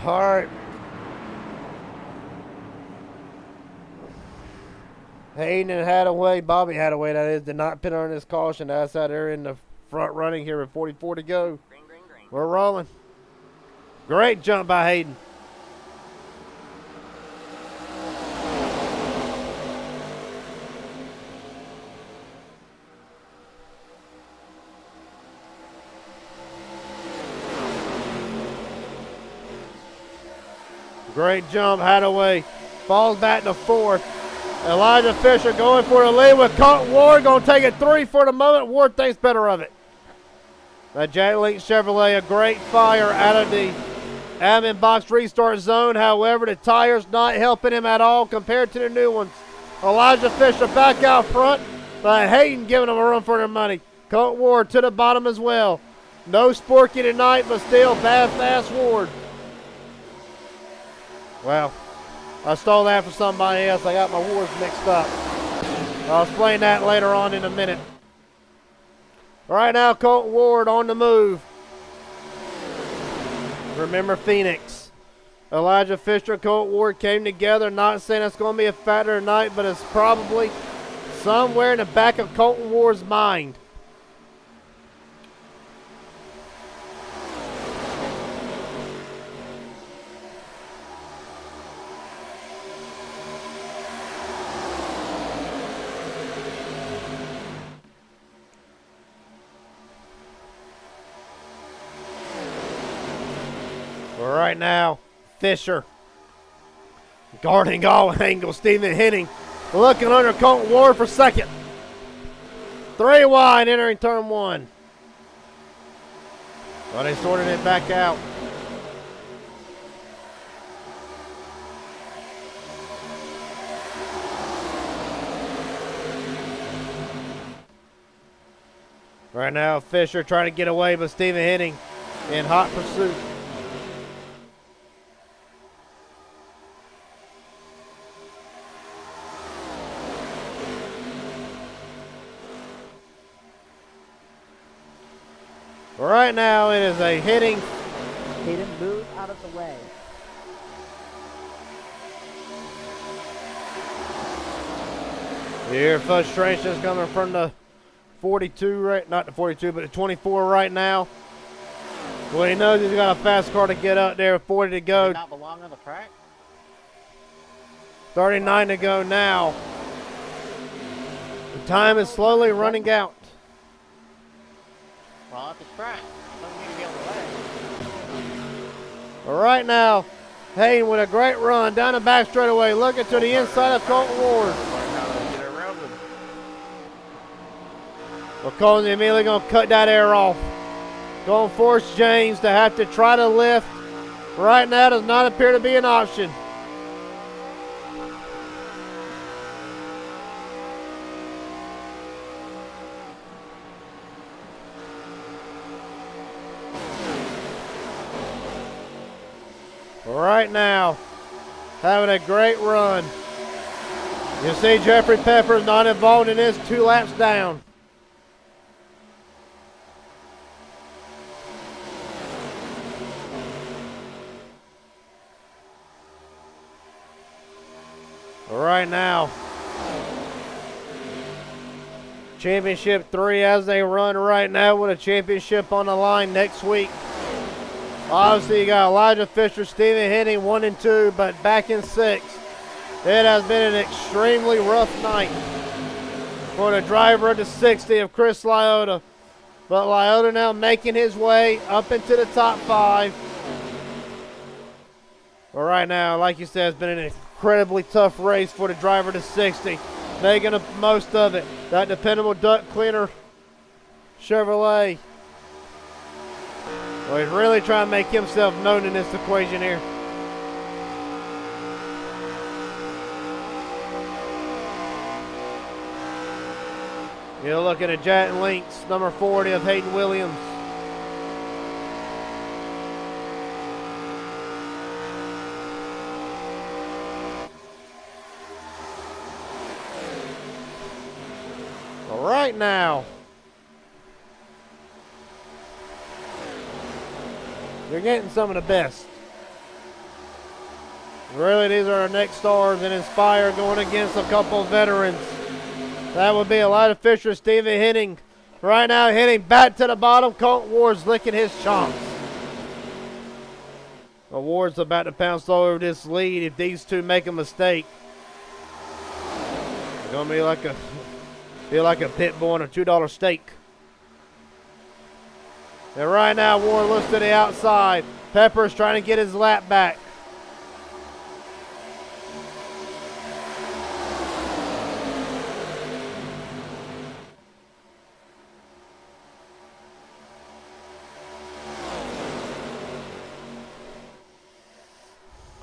Speaker 1: All right. Hayden and Hadaway, Bobby Hadaway, that is, did not pit on this caution. That's how they're in the front running here with 44 to go. We're rolling. Great jump by Hayden. Great jump, Hadaway. Falls back to 4th. Elijah Fisher going for the lead with Ward. Going to take it 3 for the moment. Ward thinks better of it. That Jack Link Chevrolet, a great fire out of the admin box restart zone. However, the tires not helping him at all compared to the new ones. Elijah Fisher back out front. But Hayden giving them a run for their money. Colton Ward to the bottom as well. No Sporky tonight, but still bad fast Ward. Well, I stole that for somebody else. I got my Wards mixed up. I'll explain that later on in a minute. Right now, Colton Ward on the move. Remember Phoenix. Elijah Fisher, Colton Ward came together. Not saying it's going to be a factor tonight, but it's probably somewhere in the back of Colton Ward's mind. Right now, Fisher guarding all angles. Stephen Henning looking under Colton Ward for second. 3 wide entering turn 1. Well, they sorted it back out. Right now, Fisher trying to get away, but Stephen Henning in hot pursuit. Right now, it is a hitting.
Speaker 3: Hayden, move out of the way.
Speaker 1: Here, frustration is coming from the 42, right? Not the 42, but the 24 right now. Well, he knows he's got a fast car to get up there with 40 to go.
Speaker 2: Not belong on the track?
Speaker 1: 39 to go now. The time is slowly running out.
Speaker 2: Well, if it's track, doesn't mean to be able to let it.
Speaker 1: But right now, Hayden with a great run down the back straightaway, looking to the inside of Colton Ward. Well, Colton's immediately going to cut that air off. Going to force James to have to try to lift. Right now does not appear to be an option. Right now, having a great run. You see Jeffrey Peppers not involved in this, 2 laps down. Right now, championship 3 as they run right now with a championship on the line next week. Obviously, you got Elijah Fisher, Stephen Henning 1 and 2, but back in 6. It has been an extremely rough night for the driver of the 60 of Chris Lyotta. But Lyotta now making his way up into the top 5. But right now, like you said, it's been an incredibly tough race for the driver of the 60. Making the most of it. That dependable duct cleaner Chevrolet. Well, he's really trying to make himself known in this equation here. You're looking at Jack Links, number 40 of Hayden Williams. All right now. You're getting some of the best. Really, these are our next stars and Inspire going against a couple of veterans. That would be Elijah Fisher, Stephen Henning. Right now, hitting back to the bottom. Colton Ward's licking his chops. Ward's about to pounce over this lead if these two make a mistake. It's gonna be like a pit bull and a $2 steak. And right now, Ward looks to the outside. Pepper's trying to get his lap back.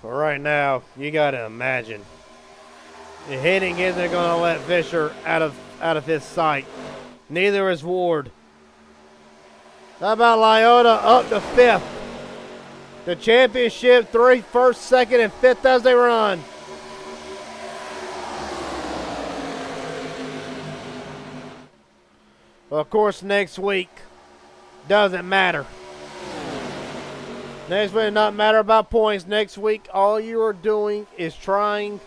Speaker 1: Right now, you got to imagine. The hitting isn't going to let Fisher out of out of his sight. Neither is Ward. How about Lyota up to 5th? The championship, 3, 1st, 2nd, and 5th as they run. Well, of course, next week doesn't matter. Next week does not matter about points. Next week, all you are doing is trying.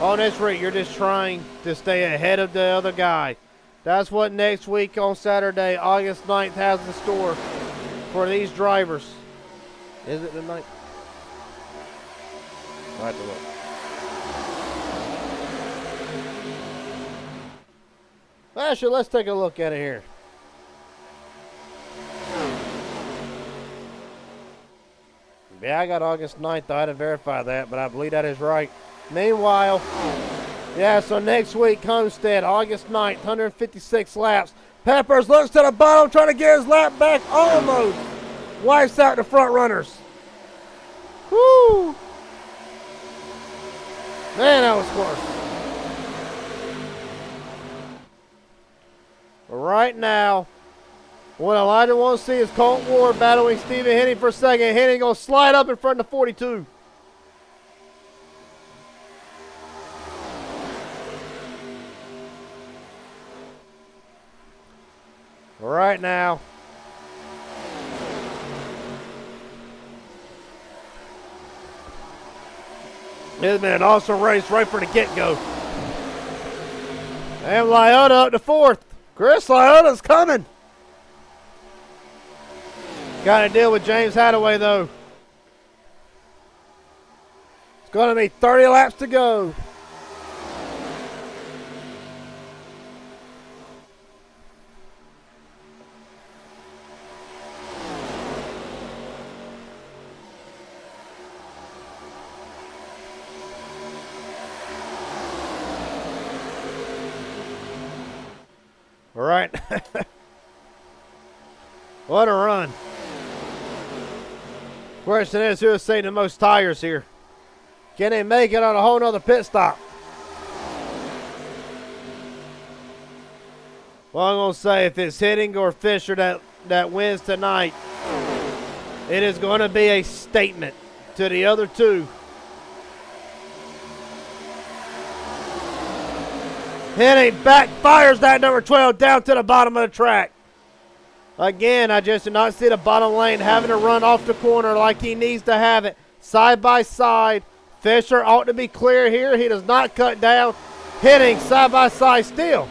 Speaker 1: On this rate, you're just trying to stay ahead of the other guy. That's what next week on Saturday, August 9th, has in store for these drivers. Is it the 9th? I have to look. Actually, let's take a look at it here. Yeah, I got August 9th. I had to verify that, but I believe that is right. Meanwhile, yeah, so next week, Homestead, August 9th, 156 laps. Peppers looks to the bottom, trying to get his lap back. Almost wipes out the front runners. Whoo! Man, that was close. Right now, what Elijah wants to see is Colton Ward battling Stephen Henning for second. Henning going to slide up in front of 42. Right now, it's been an awesome race right from the get-go. And Lyota up to 4th. Chris Lyota's coming. Got to deal with James Hadaway, though. It's going to be 30 laps to go. All right. What a run. Question is, who is saving the most tires here? Can they make it on a whole nother pit stop? Well, I'm going to say if it's Hitting or Fisher that wins tonight, it is going to be a statement to the other two. Henning backfires that number 12 down to the bottom of the track. Again, I just did not see the bottom lane having to run off the corner like he needs to have it. Side by side. Fisher ought to be clear here. He does not cut down. Henning side by side still.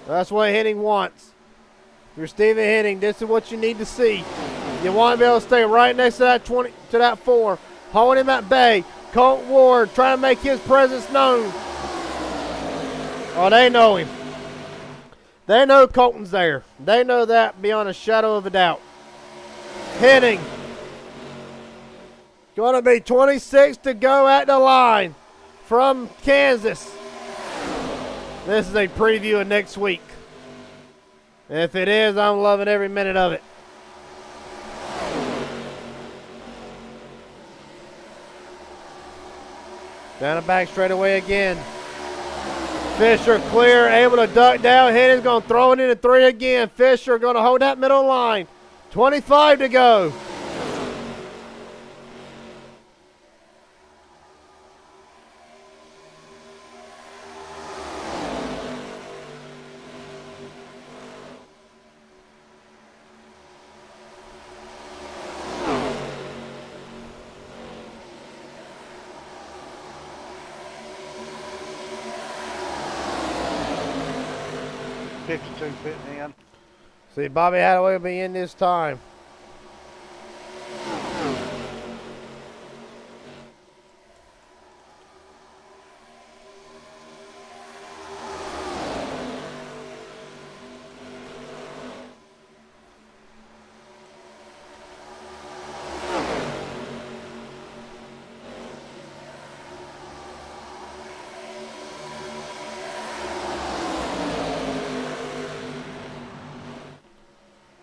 Speaker 1: That's what Henning wants. If you're Stephen Henning, this is what you need to see. You want to be able to stay right next to that 20 to that 4. Hold him at bay. Colton Ward trying to make his presence known. Oh, they know him. They know Colton's there. They know that beyond a shadow of a doubt. Henning. Going to be 26 to go at the line from Kansas. This is a preview of next week. If it is, I'm loving every minute of it. Down the back straightaway again. Fisher clear, able to duck down. Henning's going to throw it into 3 again. Fisher going to hold that middle line. 25 to go.
Speaker 10: Fitting in.
Speaker 1: See, Bobby Hadaway will be in this time.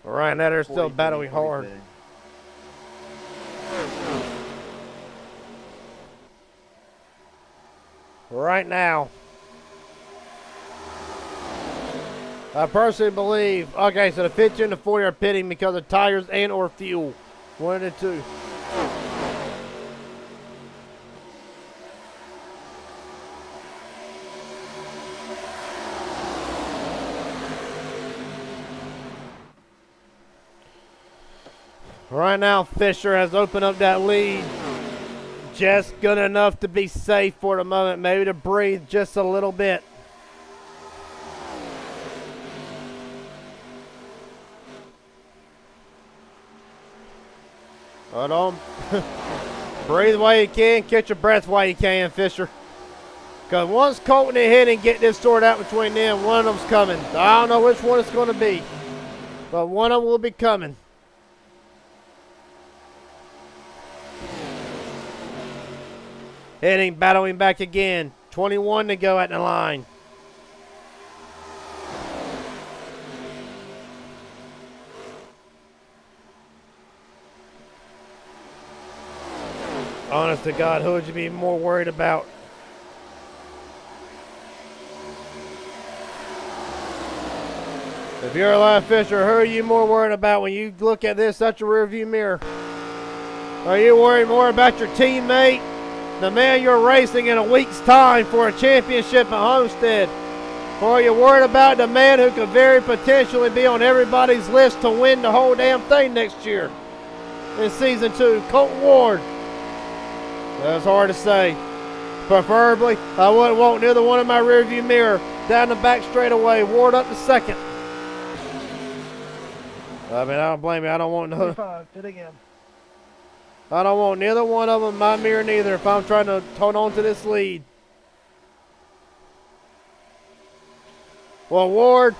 Speaker 1: Right now they're still battling hard. Right now, I personally believe, okay, so the 50 and the 40 are pitting because of tires and or fuel. One of the two. Right now, Fisher has opened up that lead. Just good enough to be safe for the moment. Maybe to breathe just a little bit. Hold on. Breathe while you can. Catch your breath while you can, Fisher. Because once Colton and Henning get this sorted out between them, one of them's coming. I don't know which one it's going to be. But one of them will be coming. Henning battling back again. 21 to go at the line. Honest to God, who would you be more worried about? If you're a live fisher, who are you more worried about when you look at this at your rearview mirror? Are you worried more about your teammate, the man you're racing in a week's time for a championship at Homestead? Or are you worried about the man who could very potentially be on everybody's list to win the whole damn thing next year in Season 2, Colton Ward? That's hard to say. Preferably, I wouldn't want neither one in my rearview mirror. Down the back straightaway, Ward up to second. I mean, I don't blame you. I don't want no.
Speaker 11: 25, hit again.
Speaker 1: I don't want neither one of them in my mirror neither if I'm trying to hold on to this lead. Well, Ward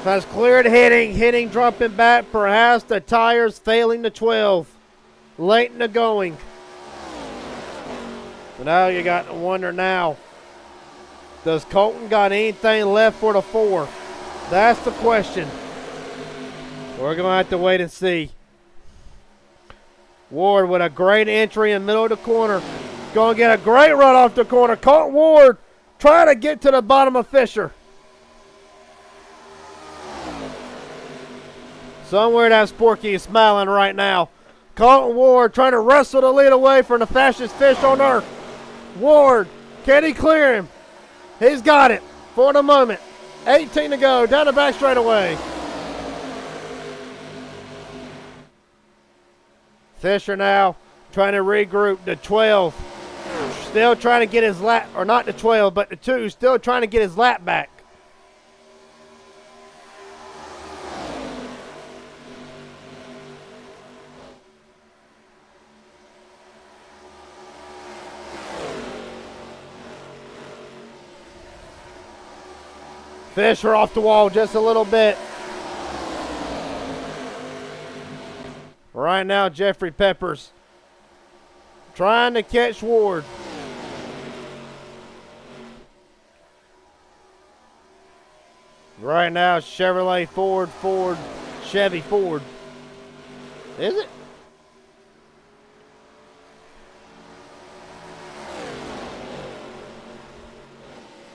Speaker 1: has cleared Henning. Henning dropping back. Perhaps the tires failing to 12. Late in the going. So now you got to wonder now. Does Colton got anything left for the 4? That's the question. We're going to have to wait and see. Ward with a great entry in the middle of the corner. Going to get a great run off the corner. Colton Ward trying to get to the bottom of Fisher. Somewhere that Sporky is smiling right now. Colton Ward trying to wrestle the lead away from the fastest fish on earth. Ward, can he clear him? He's got it for the moment. 18 to go, down the back straightaway. Fisher now trying to regroup. The 12 still trying to get his lap, or not the 12, but the 2 still trying to get his lap back. Fisher off the wall just a little bit. Right now, Jeffrey Peppers trying to catch Ward. Right now, Chevrolet, Ford, Chevy, Ford. Is it?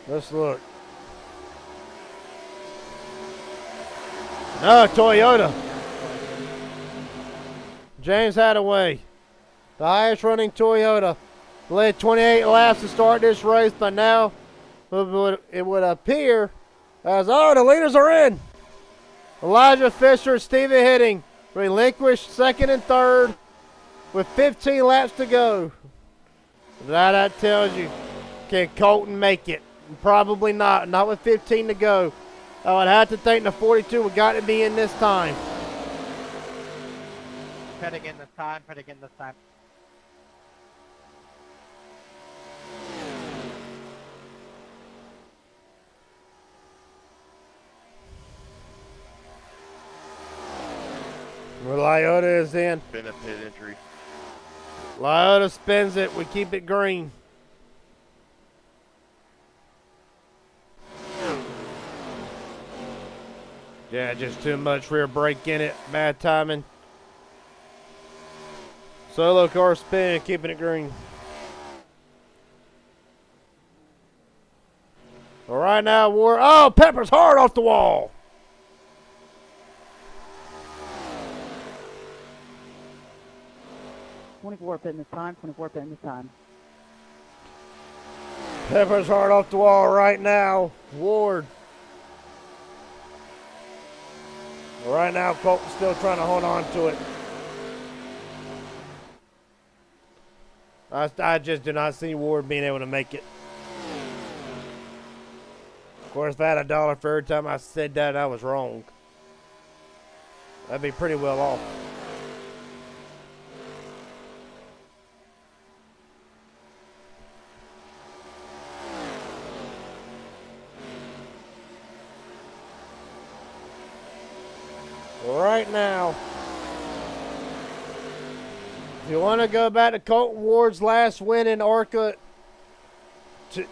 Speaker 1: Let's look. No, Toyota. James Hadaway, the highest running Toyota, led 28 laps to start this race, but now it would appear as, the leaders are in. Elijah Fisher, Stephen Henning relinquished second and third with 15 laps to go. Now that tells you, can Colton make it? Probably not with 15 to go. I would have to think the 42 would got to be in this time.
Speaker 2: Put again this time, put again this time.
Speaker 1: Well, Lyota is in.
Speaker 6: Been a pit entry.
Speaker 1: Lyota spins it. We keep it green. Yeah, just too much rear brake in it. Bad timing. Solo car spin, keeping it green. All Right now, Ward. Oh, Pepper's hard off the wall.
Speaker 3: .24 pitting this time. 24 pitting this time.
Speaker 1: Pepper's hard off the wall right now. Ward. Right now, Colton's still trying to hold on to it. I just do not see Ward being able to make it. Of course, if I had $1 for every time I said that, I was wrong. That'd be pretty well off. Right now, if you want to go back to Colton Ward's last win in ARCA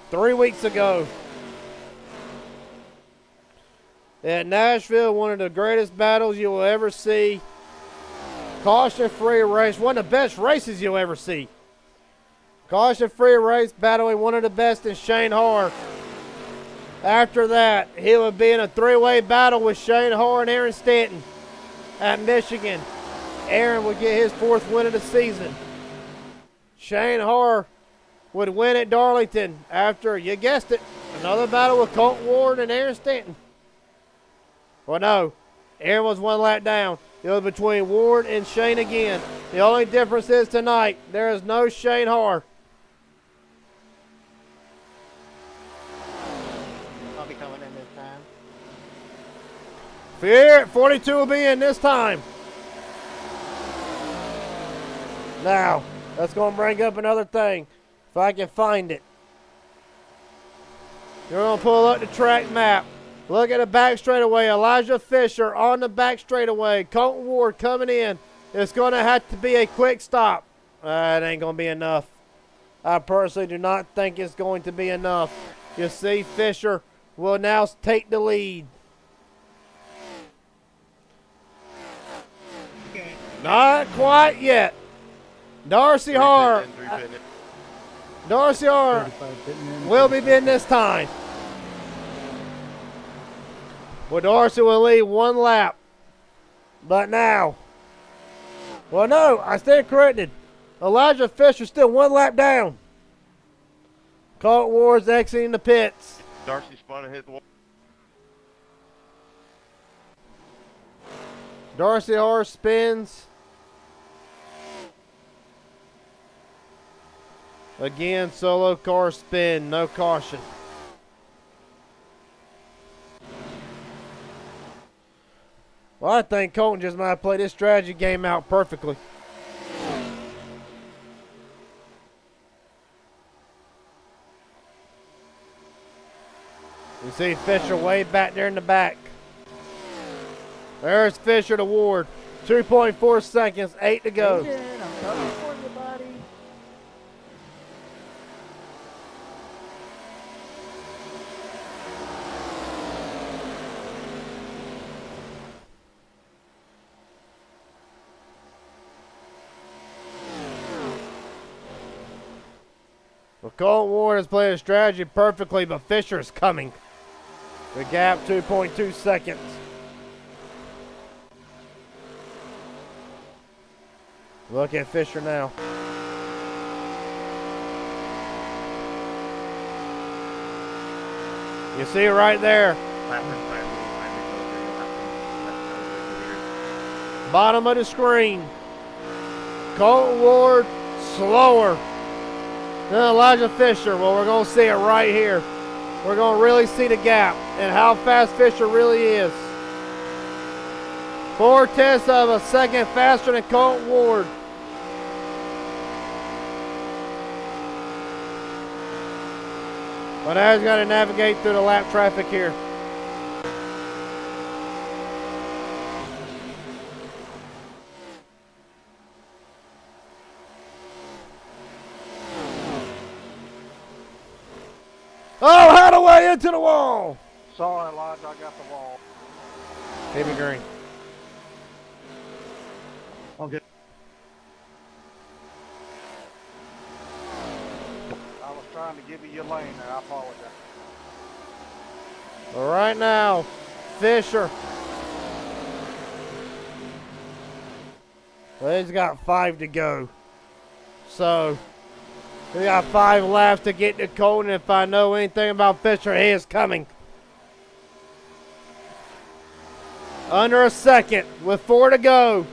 Speaker 1: 3 weeks ago at Nashville, one of the greatest battles you will ever see. Caution-free race, one of the best races you'll ever see. Caution-free race, battling one of the best in Shane Harr. After that, he would be in a three-way battle with Shane Harr and Aaron Stanton at Michigan. Aaron would get his 4th win of the season. Shane Harr would win at Darlington after, you guessed it, another battle with Colton Ward and Aaron Stanton. Well, no, Aaron was 1 lap down. It was between Ward and Shane again. The only difference is tonight, there is no Shane Harr.
Speaker 2: I'll be coming in this time.
Speaker 1: Fear, 42 will be in this time. Now, that's going to bring up another thing, if I can find it. You're going to pull up the track map. Look at the back straightaway. Elijah Fisher on the back straightaway. Colton Ward coming in. It's going to have to be a quick stop. It ain't going to be enough. I personally do not think it's going to be enough. You see, Fisher will now take the lead.
Speaker 9: Okay.
Speaker 1: Not quite yet. Darcy Harr. Darcy Harr will be bidding this time. Well, Darcy will lead 1 lap. But now, well, no, I stand corrected. Elijah Fisher still 1 lap down. Colton Ward's exiting the pits.
Speaker 6: Darcy spun and hit the wall.
Speaker 1: Darcy Harr spins. Again, solo car spin, no caution. Well, I think Colton just might have played this strategy game out perfectly. You see Fisher way back there in the back. There's Fisher to Ward. 2.4 seconds, 8 to go.
Speaker 3: I'm coming for you, buddy.
Speaker 1: Well, Colton Ward has played a strategy perfectly, but Fisher is coming. The gap, 2.2 seconds. Look at Fisher now. You see it right there. Bottom of the screen. Colton Ward slower than Elijah Fisher. Well, we're going to see it right here. We're going to really see the gap and how fast Fisher really is. 4/10 of a second faster than Colton Ward. But now he's got to navigate through the lap traffic here. Oh, Hadaway into the wall.
Speaker 10: Sorry, Elijah, I got the wall.
Speaker 1: Keep it green.
Speaker 10: Okay. I was trying to give you your lane there. I apologize.
Speaker 1: But right now, Fisher. Well, he's got 5 to go. So, we got 5 laps to get to Colton. If I know anything about Fisher, he is coming. Under a second with 4 to go.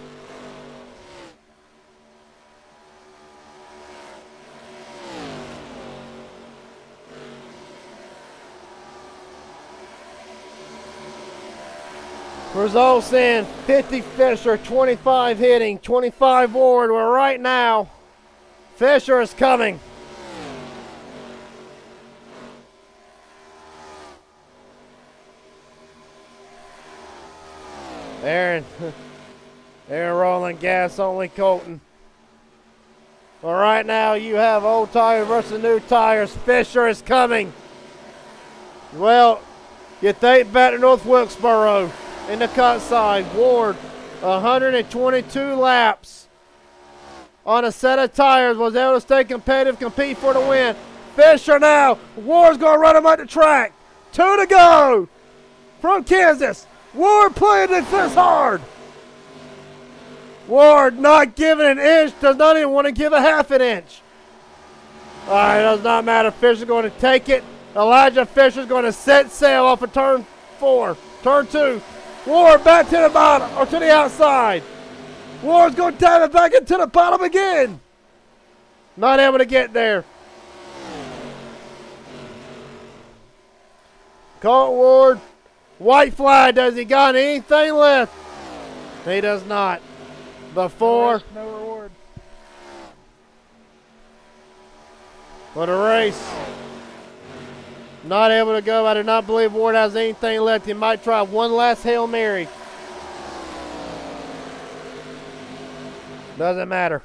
Speaker 1: Results in 50 Fisher, 25 hitting, 25 Ward. Well, right now, Fisher is coming. Aaron rolling gas only Colton. Well, right now you have old tires versus new tires. Fisher is coming. Well, you think back to North Wilkesboro in the cut side. Ward, 122 laps on a set of tires, was able to stay competitive, compete for the win. Fisher now, Ward's going to run him at the track. 2 to go from Kansas. Ward playing this hard. Ward not giving an inch, does not even want to give a half an inch. All right, it does not matter. Fisher's going to take it. Elijah Fisher's going to set sail off of turn 4. Turn 2. Ward back to the bottom, or to the outside. Ward's going to dive it back into the bottom again. Not able to get there. Colton Ward, white flag. Does he got anything left? He does not. The 4.
Speaker 11: No reward.
Speaker 1: For the race. Not able to go. I do not believe Ward has anything left. He might try one last Hail Mary. Doesn't matter.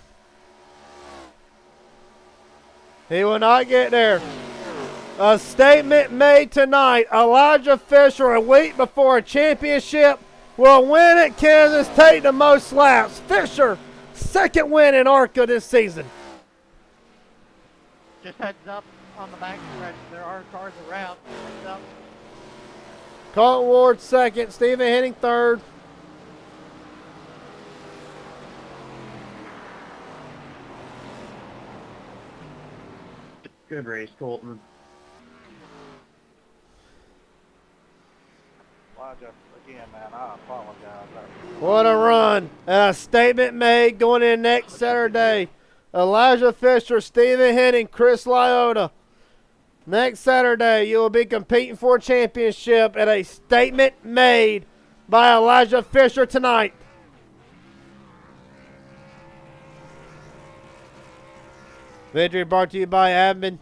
Speaker 1: He will not get there. A statement made tonight. Elijah Fisher, a week before a championship, will win at Kansas, take the most laps. Fisher, second win in ARCA this season.
Speaker 2: Just heads up on the back stretch. There are cars around. Heads up.
Speaker 1: Colton Ward second. Stephen Henning third.
Speaker 12: Good race, Colton.
Speaker 6: Elijah, again, man, I apologize.
Speaker 1: What a run. A statement made going in next Saturday. Elijah Fisher, Stephen Henning, Chris Lyota. Next Saturday, you will be competing for a championship at a statement made by Elijah Fisher tonight. Victory brought to you by Admin.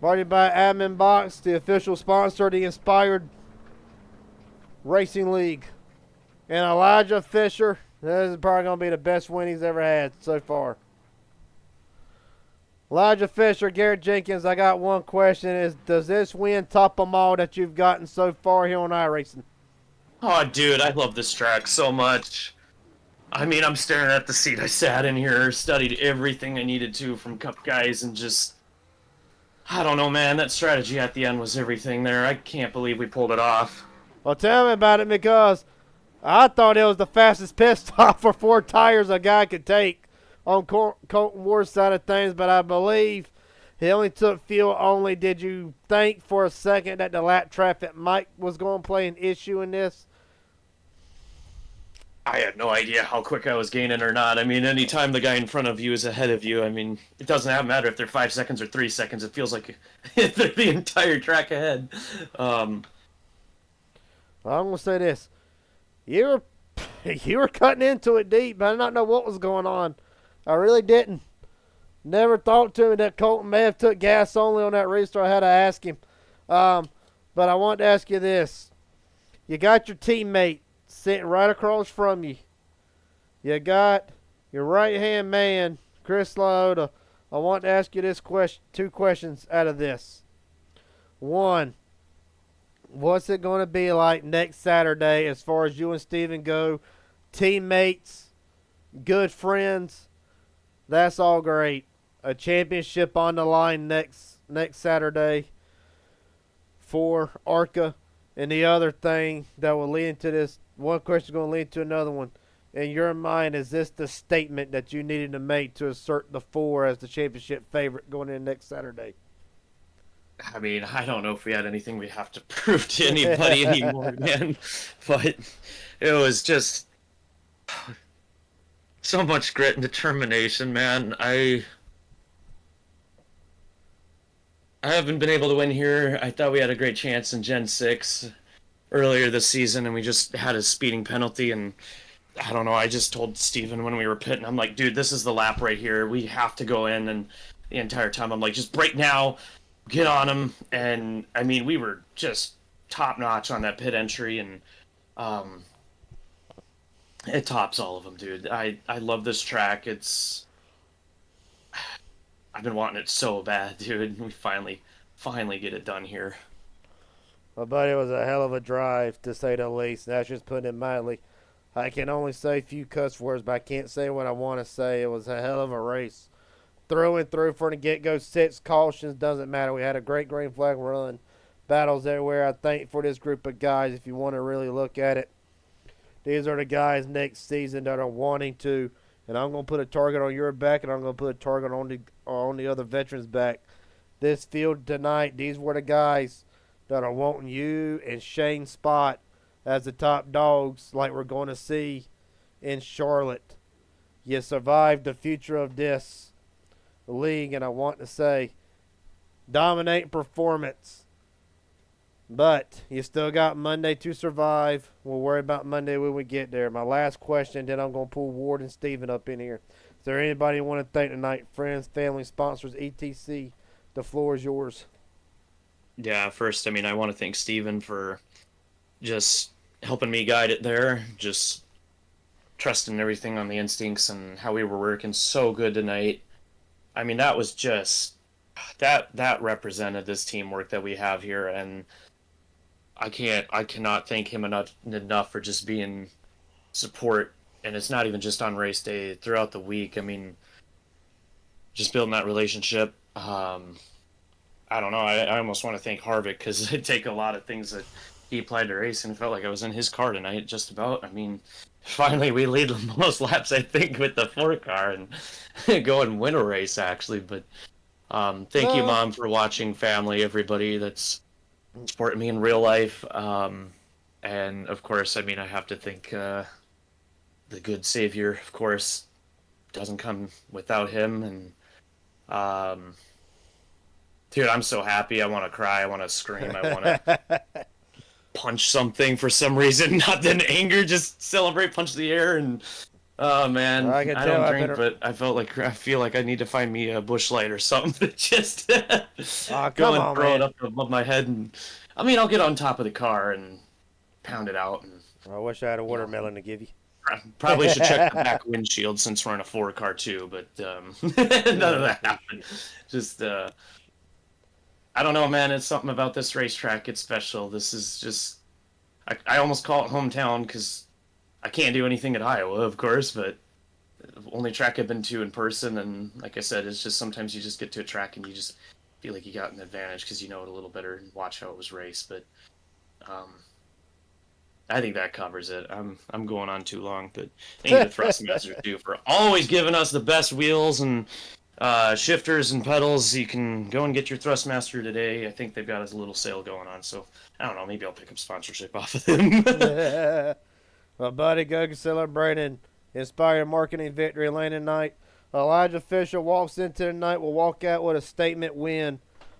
Speaker 1: Brought to you by Admin Box, the official sponsor of the Inspired Racing League. And Elijah Fisher, this is probably going to be the best win he's ever had so far. Elijah Fisher, Garrett Jenkins, I got one question. Does this win top them all that you've gotten so far here on iRacing?
Speaker 7: Oh, dude, I love this track so much. I mean, I'm staring at the seat I sat in here, studied everything I needed to from Cup guys, and just... I don't know, man. That strategy at the end was everything there. I can't believe we pulled it off.
Speaker 1: Well, tell me about it, because I thought it was the fastest pit stop for 4 tires a guy could take on Colton Ward's side of things, but I believe he only took fuel only. Did you think for a second that the lap traffic was going to play an issue in this?
Speaker 7: I had no idea how quick I was gaining or not. I mean, anytime the guy in front of you is ahead of you, I mean, it doesn't matter if they're 5 seconds or 3 seconds. It feels like they're the entire track ahead.
Speaker 1: I'm going to say this. You were cutting into it deep, but I did not know what was going on. I really didn't. Never thought to me that Colton may have took gas only on that restart. I had to ask him. But I want to ask you this. You got your teammate sitting right across from you. You got your right-hand man, Chris Lyota. I want to ask you this question, 2 questions out of this. 1, what's it going to be like next Saturday as far as you and Steven go? Teammates, good friends, that's all great. A championship on the line next Saturday for ARCA. And the other thing that will lead into this, one question is going to lead to another one. In your mind, is this the statement that you needed to make to assert the 4 as the championship favorite going in next Saturday?
Speaker 7: I mean, I don't know if we had anything we have to prove to anybody anymore, man. But it was just so much grit and determination, man. I haven't been able to win here. I thought we had a great chance in Gen 6 earlier this season, and we just had a speeding penalty, and I don't know, I just told Steven when we were pitting, I'm like, dude, this is the lap right here. We have to go in, and the entire time I'm like, just brake now, get on him. And, I mean, we were just top-notch on that pit entry, and it tops all of them, dude. I love this track. I've been wanting it so bad, dude. We finally get it done here.
Speaker 1: Well, buddy, it was a hell of a drive, to say the least. That's just putting it mildly. I can only say a few cuss words, but I can't say what I want to say. It was a hell of a race. Through and through from the get-go. 6 cautions, doesn't matter. We had a great green flag run. Battles everywhere. I think for this group of guys, if you want to really look at it, these are the guys next season that are wanting to, and I'm going to put a target on your back, and I'm going to put a target on the other veterans' back. This field tonight, these were the guys that are wanting you and Shane Spot as the top dogs, like we're going to see in Charlotte. You survived the future of this league, and I want to say dominate performance. But you still got Monday to survive. We'll worry about Monday when we get there. My last question, then I'm going to pull Ward and Steven up in here. Is there anybody you want to thank tonight? Friends, family, sponsors, etc. The floor is yours.
Speaker 7: Yeah, first, I mean, I want to thank Steven for just helping me guide it there, just trusting everything on the instincts and how we were working so good tonight. I mean, that was just, that represented this teamwork that we have here, and I cannot thank him enough for just being support, and it's not even just on race day, throughout the week. I mean, just building that relationship. I don't know, I almost want to thank Harvick, because it'd take a lot of things that he applied to racing. It felt like I was in his car tonight, just about. I mean, finally we lead the most laps, I think, with the 4 car and go and win a race, actually. But thank you, Mom, for watching, family, everybody that's supporting me in real life. And, of course, I mean, I have to thank the good Savior, of course. Doesn't come without him. And, dude, I'm so happy. I want to cry. I want to scream. I want to punch something for some reason. Not in anger, just celebrate, punch the air, and oh man, I don't drink, but I feel like I need to find me a Busch Light or something to just go and throw it up above my head. And I mean, I'll get on top of the car and pound it out. And
Speaker 1: I wish I had a watermelon to give you.
Speaker 7: Probably should check the back windshield since we're in a 4 car too, but none of that happened. Just I don't know, man. It's something about this racetrack. It's special. This is just, I almost call it hometown, because I can't do anything at Iowa, of course, but only track I've been to in person. And like I said, it's just sometimes you just get to a track and you just feel like you got an advantage because you know it a little better and watch how it was raced. But I think that covers it. I'm going on too long, but thank you to Thrustmaster too for always giving us the best wheels and shifters and pedals. You can go and get your Thrustmaster today. I think they've got a little sale going on, so I don't know, maybe I'll pick up sponsorship off of them.
Speaker 1: My buddy, go celebrating Inspired Marketing Victory Lane tonight. Elijah Fisher walks into the night, will walk out with a statement win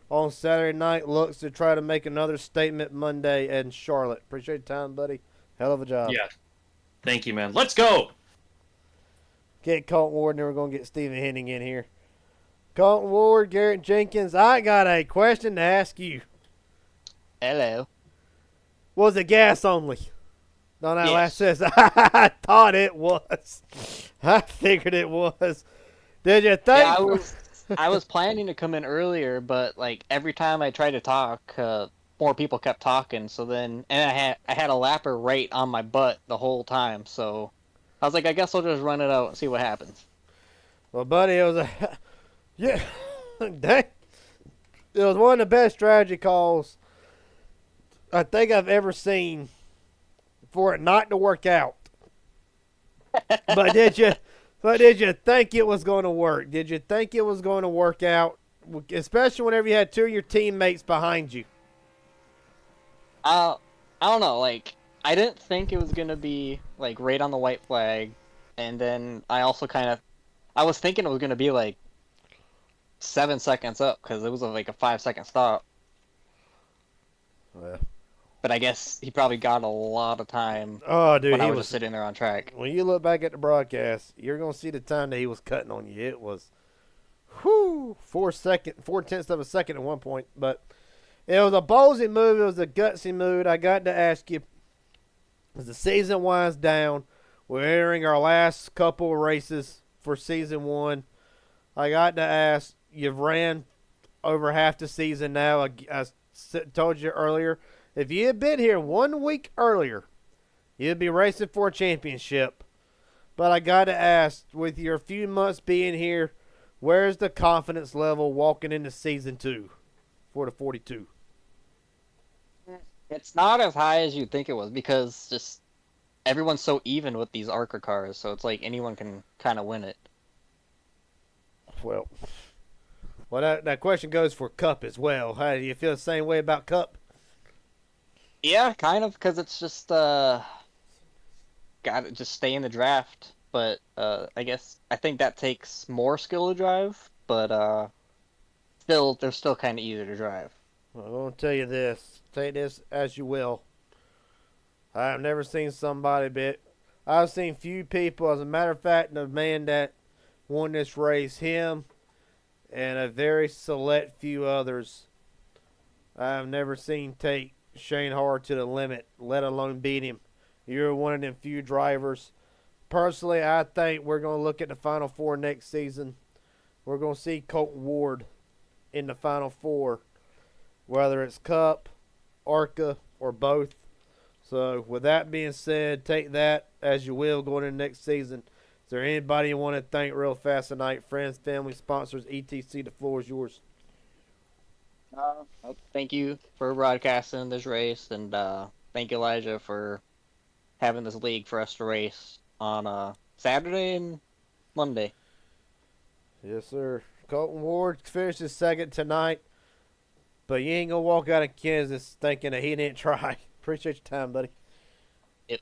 Speaker 1: on Saturday night. Looks to try to make another statement Monday in Charlotte. Appreciate your time, buddy. Hell of a job.
Speaker 7: Yeah. Thank you, man. Let's go!
Speaker 1: Get Colton Ward, and then we're going to get Stephen Henning in here. Colton Ward, Garrett Jenkins, I got a question to ask you.
Speaker 13: Hello.
Speaker 1: Was it gas only? No, that
Speaker 13: Yes.
Speaker 1: last says I thought it was. I figured it was. Did you think?
Speaker 13: Yeah, I was planning to come in earlier, but like every time I tried to talk, more people kept talking. So then, and I had a lapper right on my butt the whole time. So I was like, I guess I'll just run it out and see what happens.
Speaker 1: Well, buddy, it was a yeah. Dang. It was one of the best strategy calls I think I've ever seen for it not to work out. But did you think it was going to work? Did you think it was going to work out, especially whenever you had two of your teammates behind you?
Speaker 13: I don't know. Like, I didn't think it was gonna be like right on the white flag, and then I also I was thinking it was gonna be like 7 seconds up because it was like a 5 second stop.
Speaker 1: Well,
Speaker 13: but I guess he probably got a lot of time.
Speaker 1: Oh, dude,
Speaker 13: when I
Speaker 1: he
Speaker 13: was
Speaker 1: was
Speaker 13: just sitting there on track.
Speaker 1: When you look back at the broadcast, you're gonna see the time that he was cutting on you. It was, 4/10 of a second at one point. But it was a ballsy move. It was a gutsy move. I got to ask you, as the season winds down, we're entering our last couple of races for season one. I got to ask, you've ran over half the season now. I told you earlier, if you had been here 1 week earlier, you'd be racing for a championship. But I got to ask, with your few months being here, where's the confidence level walking into season 2 for the 42?
Speaker 13: It's not as high as you'd think it was because just everyone's so even with these ARCA cars, so it's like anyone can kind of win it.
Speaker 1: Well, that question goes for Cup as well. How do you feel the same way about Cup?
Speaker 13: Yeah, kind of, because it's just got to just stay in the draft. But I think that takes more skill to drive. But they're still kind of easier to drive.
Speaker 1: Well, I'm gonna tell you this. Take this as you will. I've never seen somebody I've seen few people. As a matter of fact, the man that won this race, him, and a very select few others, I've never seen take Shane Hard to the limit, let alone beat him. You're one of them few drivers. Personally, I think we're going to look at the Final Four next season. We're going to see Colton Ward in the Final Four, whether it's Cup, ARCA, or both. So, with that being said, take that as you will going into next season. Is there anybody you want to thank real fast tonight? Friends, family, sponsors, etc. The floor is yours.
Speaker 13: Thank you for broadcasting this race, and thank you, Elijah, for having this league for us to race on Saturday and Monday.
Speaker 1: Yes, sir. Colton Ward finishes second tonight, but you ain't going to walk out of Kansas thinking that he didn't try. Appreciate your time, buddy.
Speaker 13: Yep.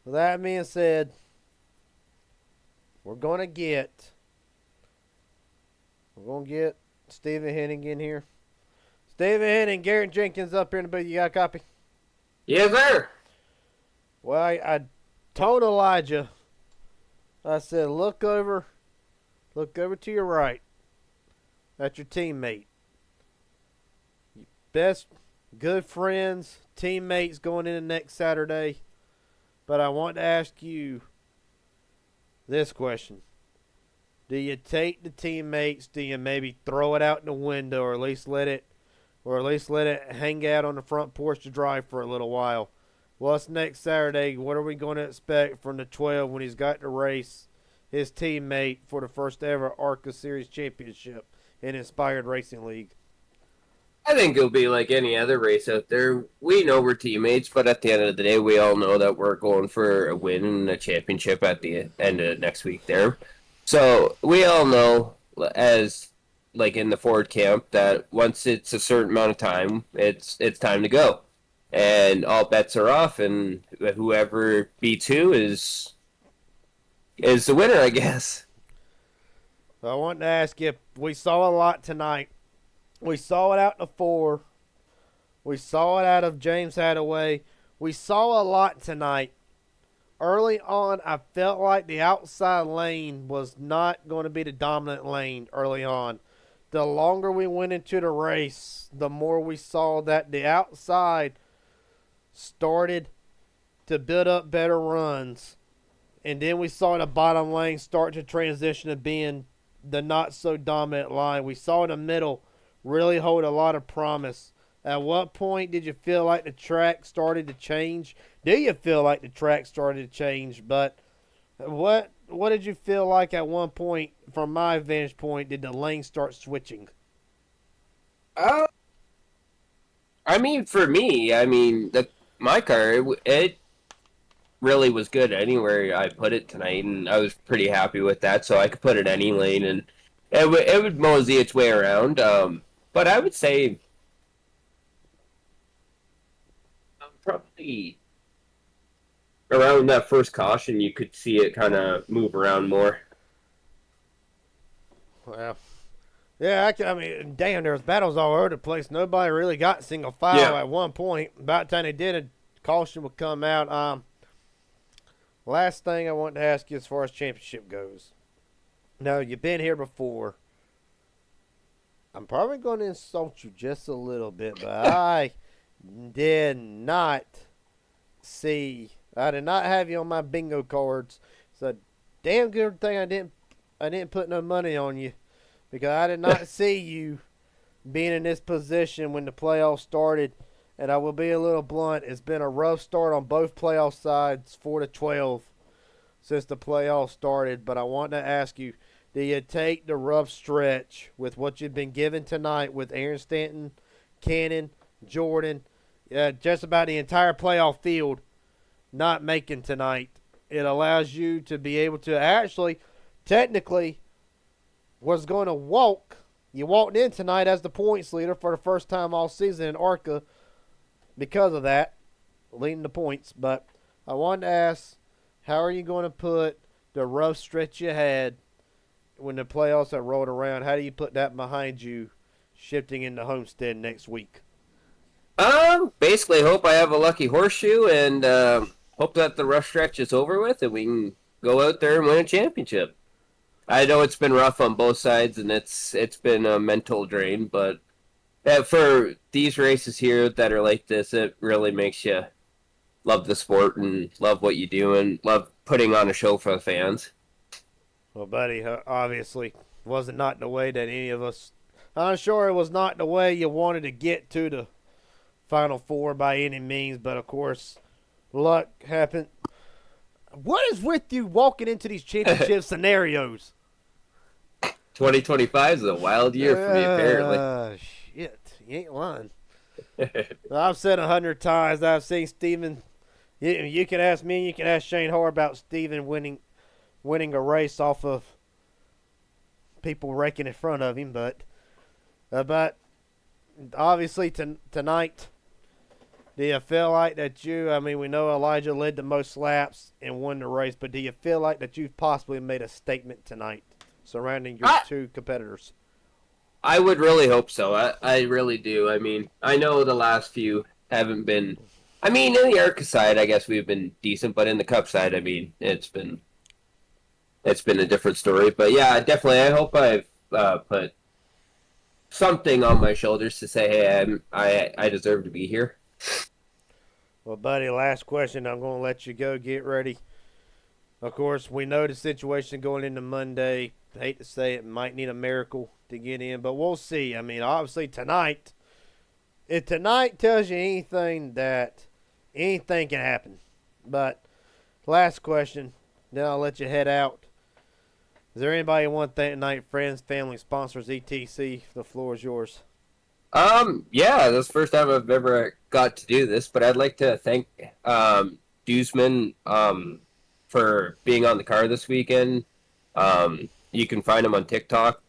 Speaker 1: With that being said, we're going to get Stephen Henning in here. Stephen Henning, Garrett Jenkins up here in the booth. You got a copy?
Speaker 5: Yes, sir.
Speaker 1: Well, I told Elijah, I said, look over to your right. That's your teammate. Best good friends, teammates going into next Saturday. But I want to ask you this question. Do you take the teammates? Do you maybe throw it out the window, or at least let it hang out on the front porch to drive for a little while? What's next Saturday? What are we going to expect from the 12 when he's got to race his teammate for the first ever ARCA Series Championship in Inspired Racing League?
Speaker 5: I think it'll be like any other race out there. We know we're teammates, but at the end of the day, we all know that we're going for a win and a championship at the end of next week there. So we all know, as like in the Ford camp, that once it's a certain amount of time, it's time to go. And all bets are off, and whoever beats who is the winner, I guess.
Speaker 1: I want to ask you, we saw a lot tonight. We saw it out in the 4. We saw it out of James Hadaway. We saw a lot tonight. Early on, I felt like the outside lane was not going to be the dominant lane early on. The longer we went into the race, the more we saw that the outside started to build up better runs. And then we saw the bottom lane start to transition to being the not-so-dominant line. We saw the middle really hold a lot of promise. At what point did you feel like the track started to change? Do you feel like the track started to change? But what did you feel like at one point, from my vantage point, did the lane start switching?
Speaker 5: I mean, for me, I mean, my car, it really was good anywhere I put it tonight, and I was pretty happy with that. So I could put it any lane, and it would mosey its way around. But I would say probably around that first caution, you could see it kind of move around more.
Speaker 1: Well, yeah, I mean, damn, there was battles all over the place. Nobody really got single file at one point. About the time they did, a caution would come out. Last thing I want to ask you as far as championship goes. Now, you've been here before. I'm probably going to insult you just a little bit, but I did not I did not have you on my bingo cards. It's a damn good thing I didn't put no money on you, because I did not see you being in this position when the playoffs started. And I will be a little blunt. It's been a rough start on both playoff sides, 4-12, since the playoffs started. But I want to ask you, do you take the rough stretch with what you've been given tonight with Aaron Stanton, Cannon, Jordan, just about the entire playoff field not making tonight? It allows you to be able to actually, technically, was going to walk. You walked in tonight as the points leader for the first time all season in ARCA because of that, leading the points. But I wanted to ask, how are you going to put the rough stretch you had when the playoffs have rolled around? How do you put that behind you shifting into Homestead next week?
Speaker 5: Basically hope I have a lucky horseshoe, and hope that the rough stretch is over with and we can go out there and win a championship. I know it's been rough on both sides, and it's been a mental drain, but for these races here that are like this, it really makes you love the sport and love what you do and love putting on a show for the fans.
Speaker 1: Well, buddy, obviously wasn't not the way that any of us. I'm sure it was not the way you wanted to get to the Final Four by any means, but of course, luck happened. What is with you walking into these championship scenarios?
Speaker 5: 2025 is a wild year for me, apparently.
Speaker 1: Shit, you ain't lying. I've said 100 times. I've seen Steven. You can ask me, you can ask Shane Hoare about Steven winning a race off of people wrecking in front of him, but obviously tonight, do you feel like that I mean, we know Elijah led the most laps and won the race, but do you feel like that you've possibly made a statement tonight surrounding your two competitors?
Speaker 5: I would really hope so. I really do. I mean, I know the last few haven't been. I mean, in the ARCA side, I guess we've been decent, but in the Cup side, I mean, it's been a different story. But yeah, definitely, I hope I've put something on my shoulders to say, hey, I deserve to be here.
Speaker 1: Well, buddy, last question. I'm going to let you go. Get ready. Of course, we know the situation going into Monday. I hate to say it, might need a miracle to get in, but we'll see. I mean, obviously tonight, if tonight tells you anything can happen. But last question, then I'll let you head out. Is there anybody you want to thank tonight? Friends, family, sponsors, etc. The floor is yours.
Speaker 5: Yeah, this is the first time I've ever got to do this, but I'd like to thank Duzman for being on the car this weekend. You can find him on TikTok.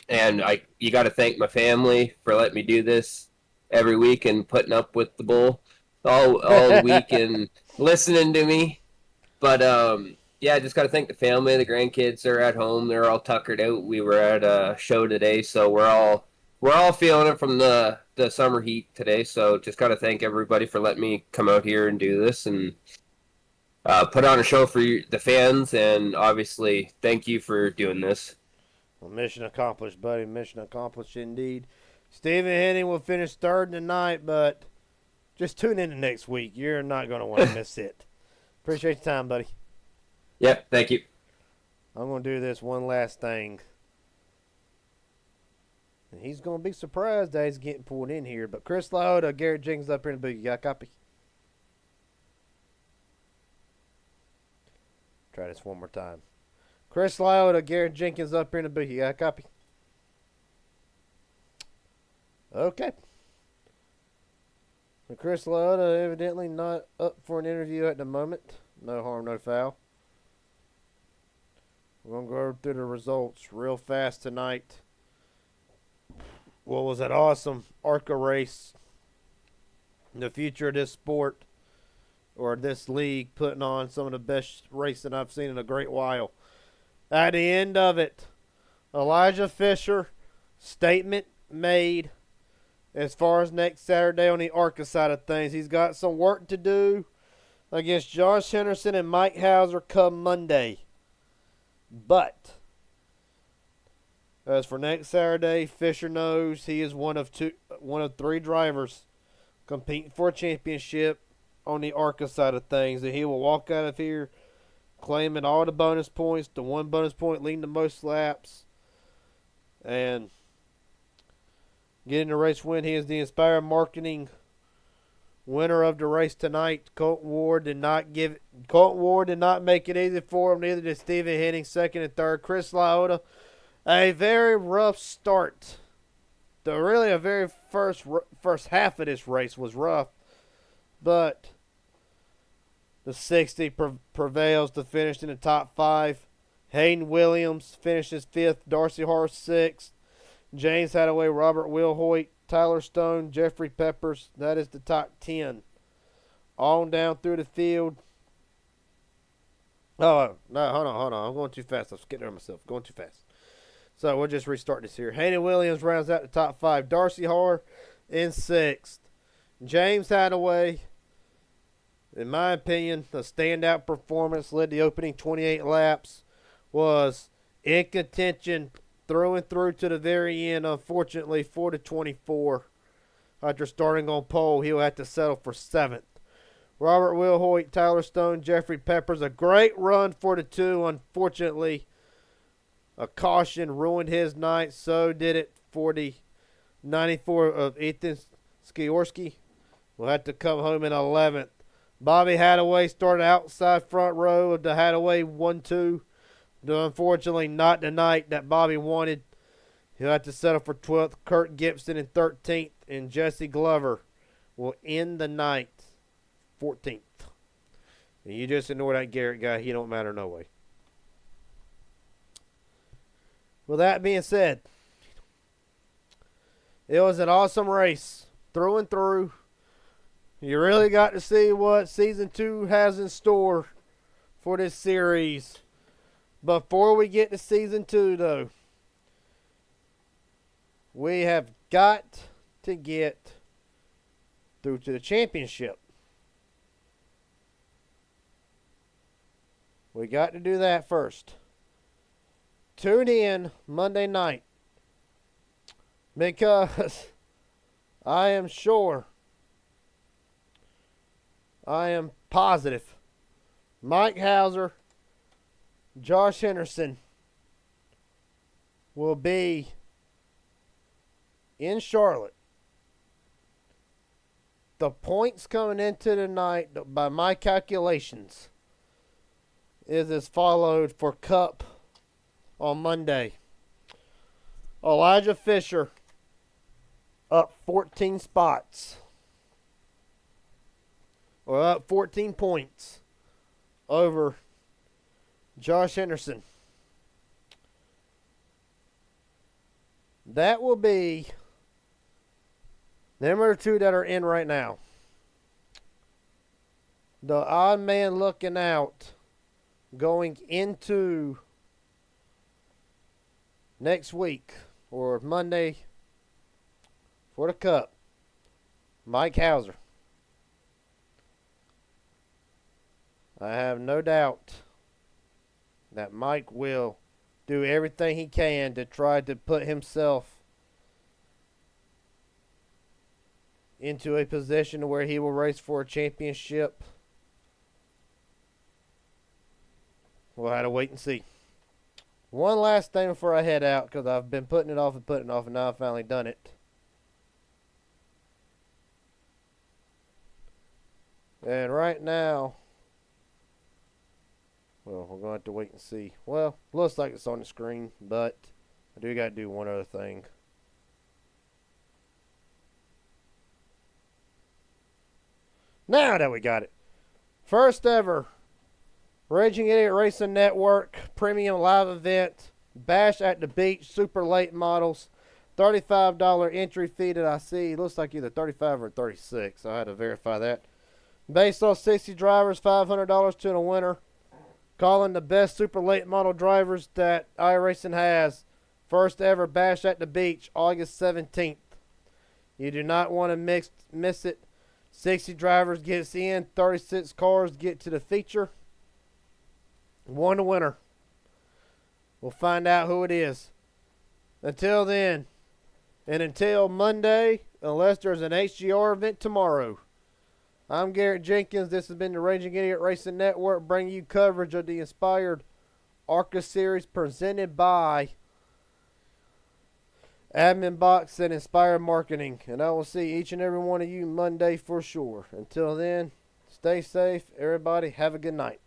Speaker 5: And you got to thank my family for letting me do this every week and putting up with the bull all week and listening to me. But yeah, I just got to thank the family. The grandkids are at home; they're all tuckered out. We were at a show today, so we're all feeling it from the summer heat today. So just got to thank everybody for letting me come out here and do this and put on a show for the fans. And obviously, thank you for doing this.
Speaker 1: Well, mission accomplished, buddy. Mission accomplished indeed. Stephen Henning will finish third tonight, but just tune in next week. You're not going to want to miss it. Appreciate your time, buddy.
Speaker 5: Yep, thank you.
Speaker 1: I'm going to do this one last thing. And he's going to be surprised that he's getting pulled in here. But Chris Lauda, Garrett Jenkins up here in the booth. You got a copy? Try this one more time. Chris Lauda, Garrett Jenkins up here in the booth. You got a copy? Okay. Chris Liotta evidently not up for an interview at the moment. No harm, no foul. We're going to go through the results real fast tonight. What was that awesome ARCA race? The future of this sport, or this league, putting on some of the best racing I've seen in a great while. At the end of it, Elijah Fisher, statement made as far as next Saturday on the ARCA side of things. He's got some work to do against Josh Henderson and Mike Hauser come Monday. But as for next Saturday, Fisher knows he is one of three drivers competing for a championship on the ARCA side of things. And he will walk out of here claiming all the bonus points, the one bonus point leading to most laps, and getting the race win. He is the Inspire Marketing winner of the race tonight. Colton Ward did not make it easy for him. Neither did Stephen Henning, second and third. Chris Liotta, a very rough start. Really, a very first half of this race was rough, but the 60 prevails to finish in the top 5. Hayden Williams finishes 5th. Darcy Hart 6th. James Hadaway, Robert Wilhoit, Tyler Stone, Jeffrey Peppers. That is the top 10. On down through the field. Oh, no, hold on. I'm going too fast. I'm getting there myself. Going too fast. So we'll just restart this here. Hayden Williams rounds out the top 5. Darcy Hart in 6th. James Hadaway, in my opinion, a standout performance, led the opening 28 laps, was in contention through and through to the very end. Unfortunately, 4-24. After starting on pole, he'll have to settle for 7th. Robert Wilhoit, Tyler Stone, Jeffrey Peppers, a great run for the two. Unfortunately, a caution ruined his night. So did it for the 94 of Ethan Skiorski. Will have to come home in 11th. Bobby Hadaway started outside front row of the Hadaway 1-2. Unfortunately, not the night that Bobby wanted. He'll have to settle for 12th. Kurt Gibson in 13th. And Jesse Glover will end the night 14th. And you just ignore that Garrett guy. He don't matter no way. With that being said, it was an awesome race through and through. You really got to see what Season 2 has in store for this series. Before we get to Season 2, though, we have got to get through to the championship. We got to do that first. Tune in Monday night, because I am sure, I am positive, Mike Hauser, Josh Henderson will be in Charlotte. The points coming into the night, by my calculations, is as followed for Cup on Monday. Elijah Fisher up 14 spots, or up 14 points over Josh Henderson. That will be them are the two that are in right now. The odd man looking out going into next week or Monday for the Cup, Mike Hauser. I have no doubt that Mike will do everything he can to try to put himself into a position where he will race for a championship. We'll have to wait and see. One last thing before I head out, because I've been putting it off, and now I've finally done it. And right now, well, we're going to have to wait and see. Well, looks like it's on the screen, but I do got to do one other thing. Now that we got it. First ever Raging Idiot Racing Network premium live event. Bash at the Beach, super late models. $35 entry fee that I see. Looks like either 35 or 36. So I had to verify that. Based on 60 drivers, $500 to the winner. Calling the best super late model drivers that iRacing has. First ever Bash at the Beach, August 17th. You do not want to miss it. 60 drivers gets in, 36 cars get to the feature. One winner. We'll find out who it is. Until then, and until Monday, unless there's an HGR event tomorrow, I'm Garrett Jenkins. This has been the Raging Idiot Racing Network, bringing you coverage of the Inspired ARCA Series presented by Admin Box and Inspired Marketing. And I will see each and every one of you Monday for sure. Until then, stay safe. Everybody, have a good night.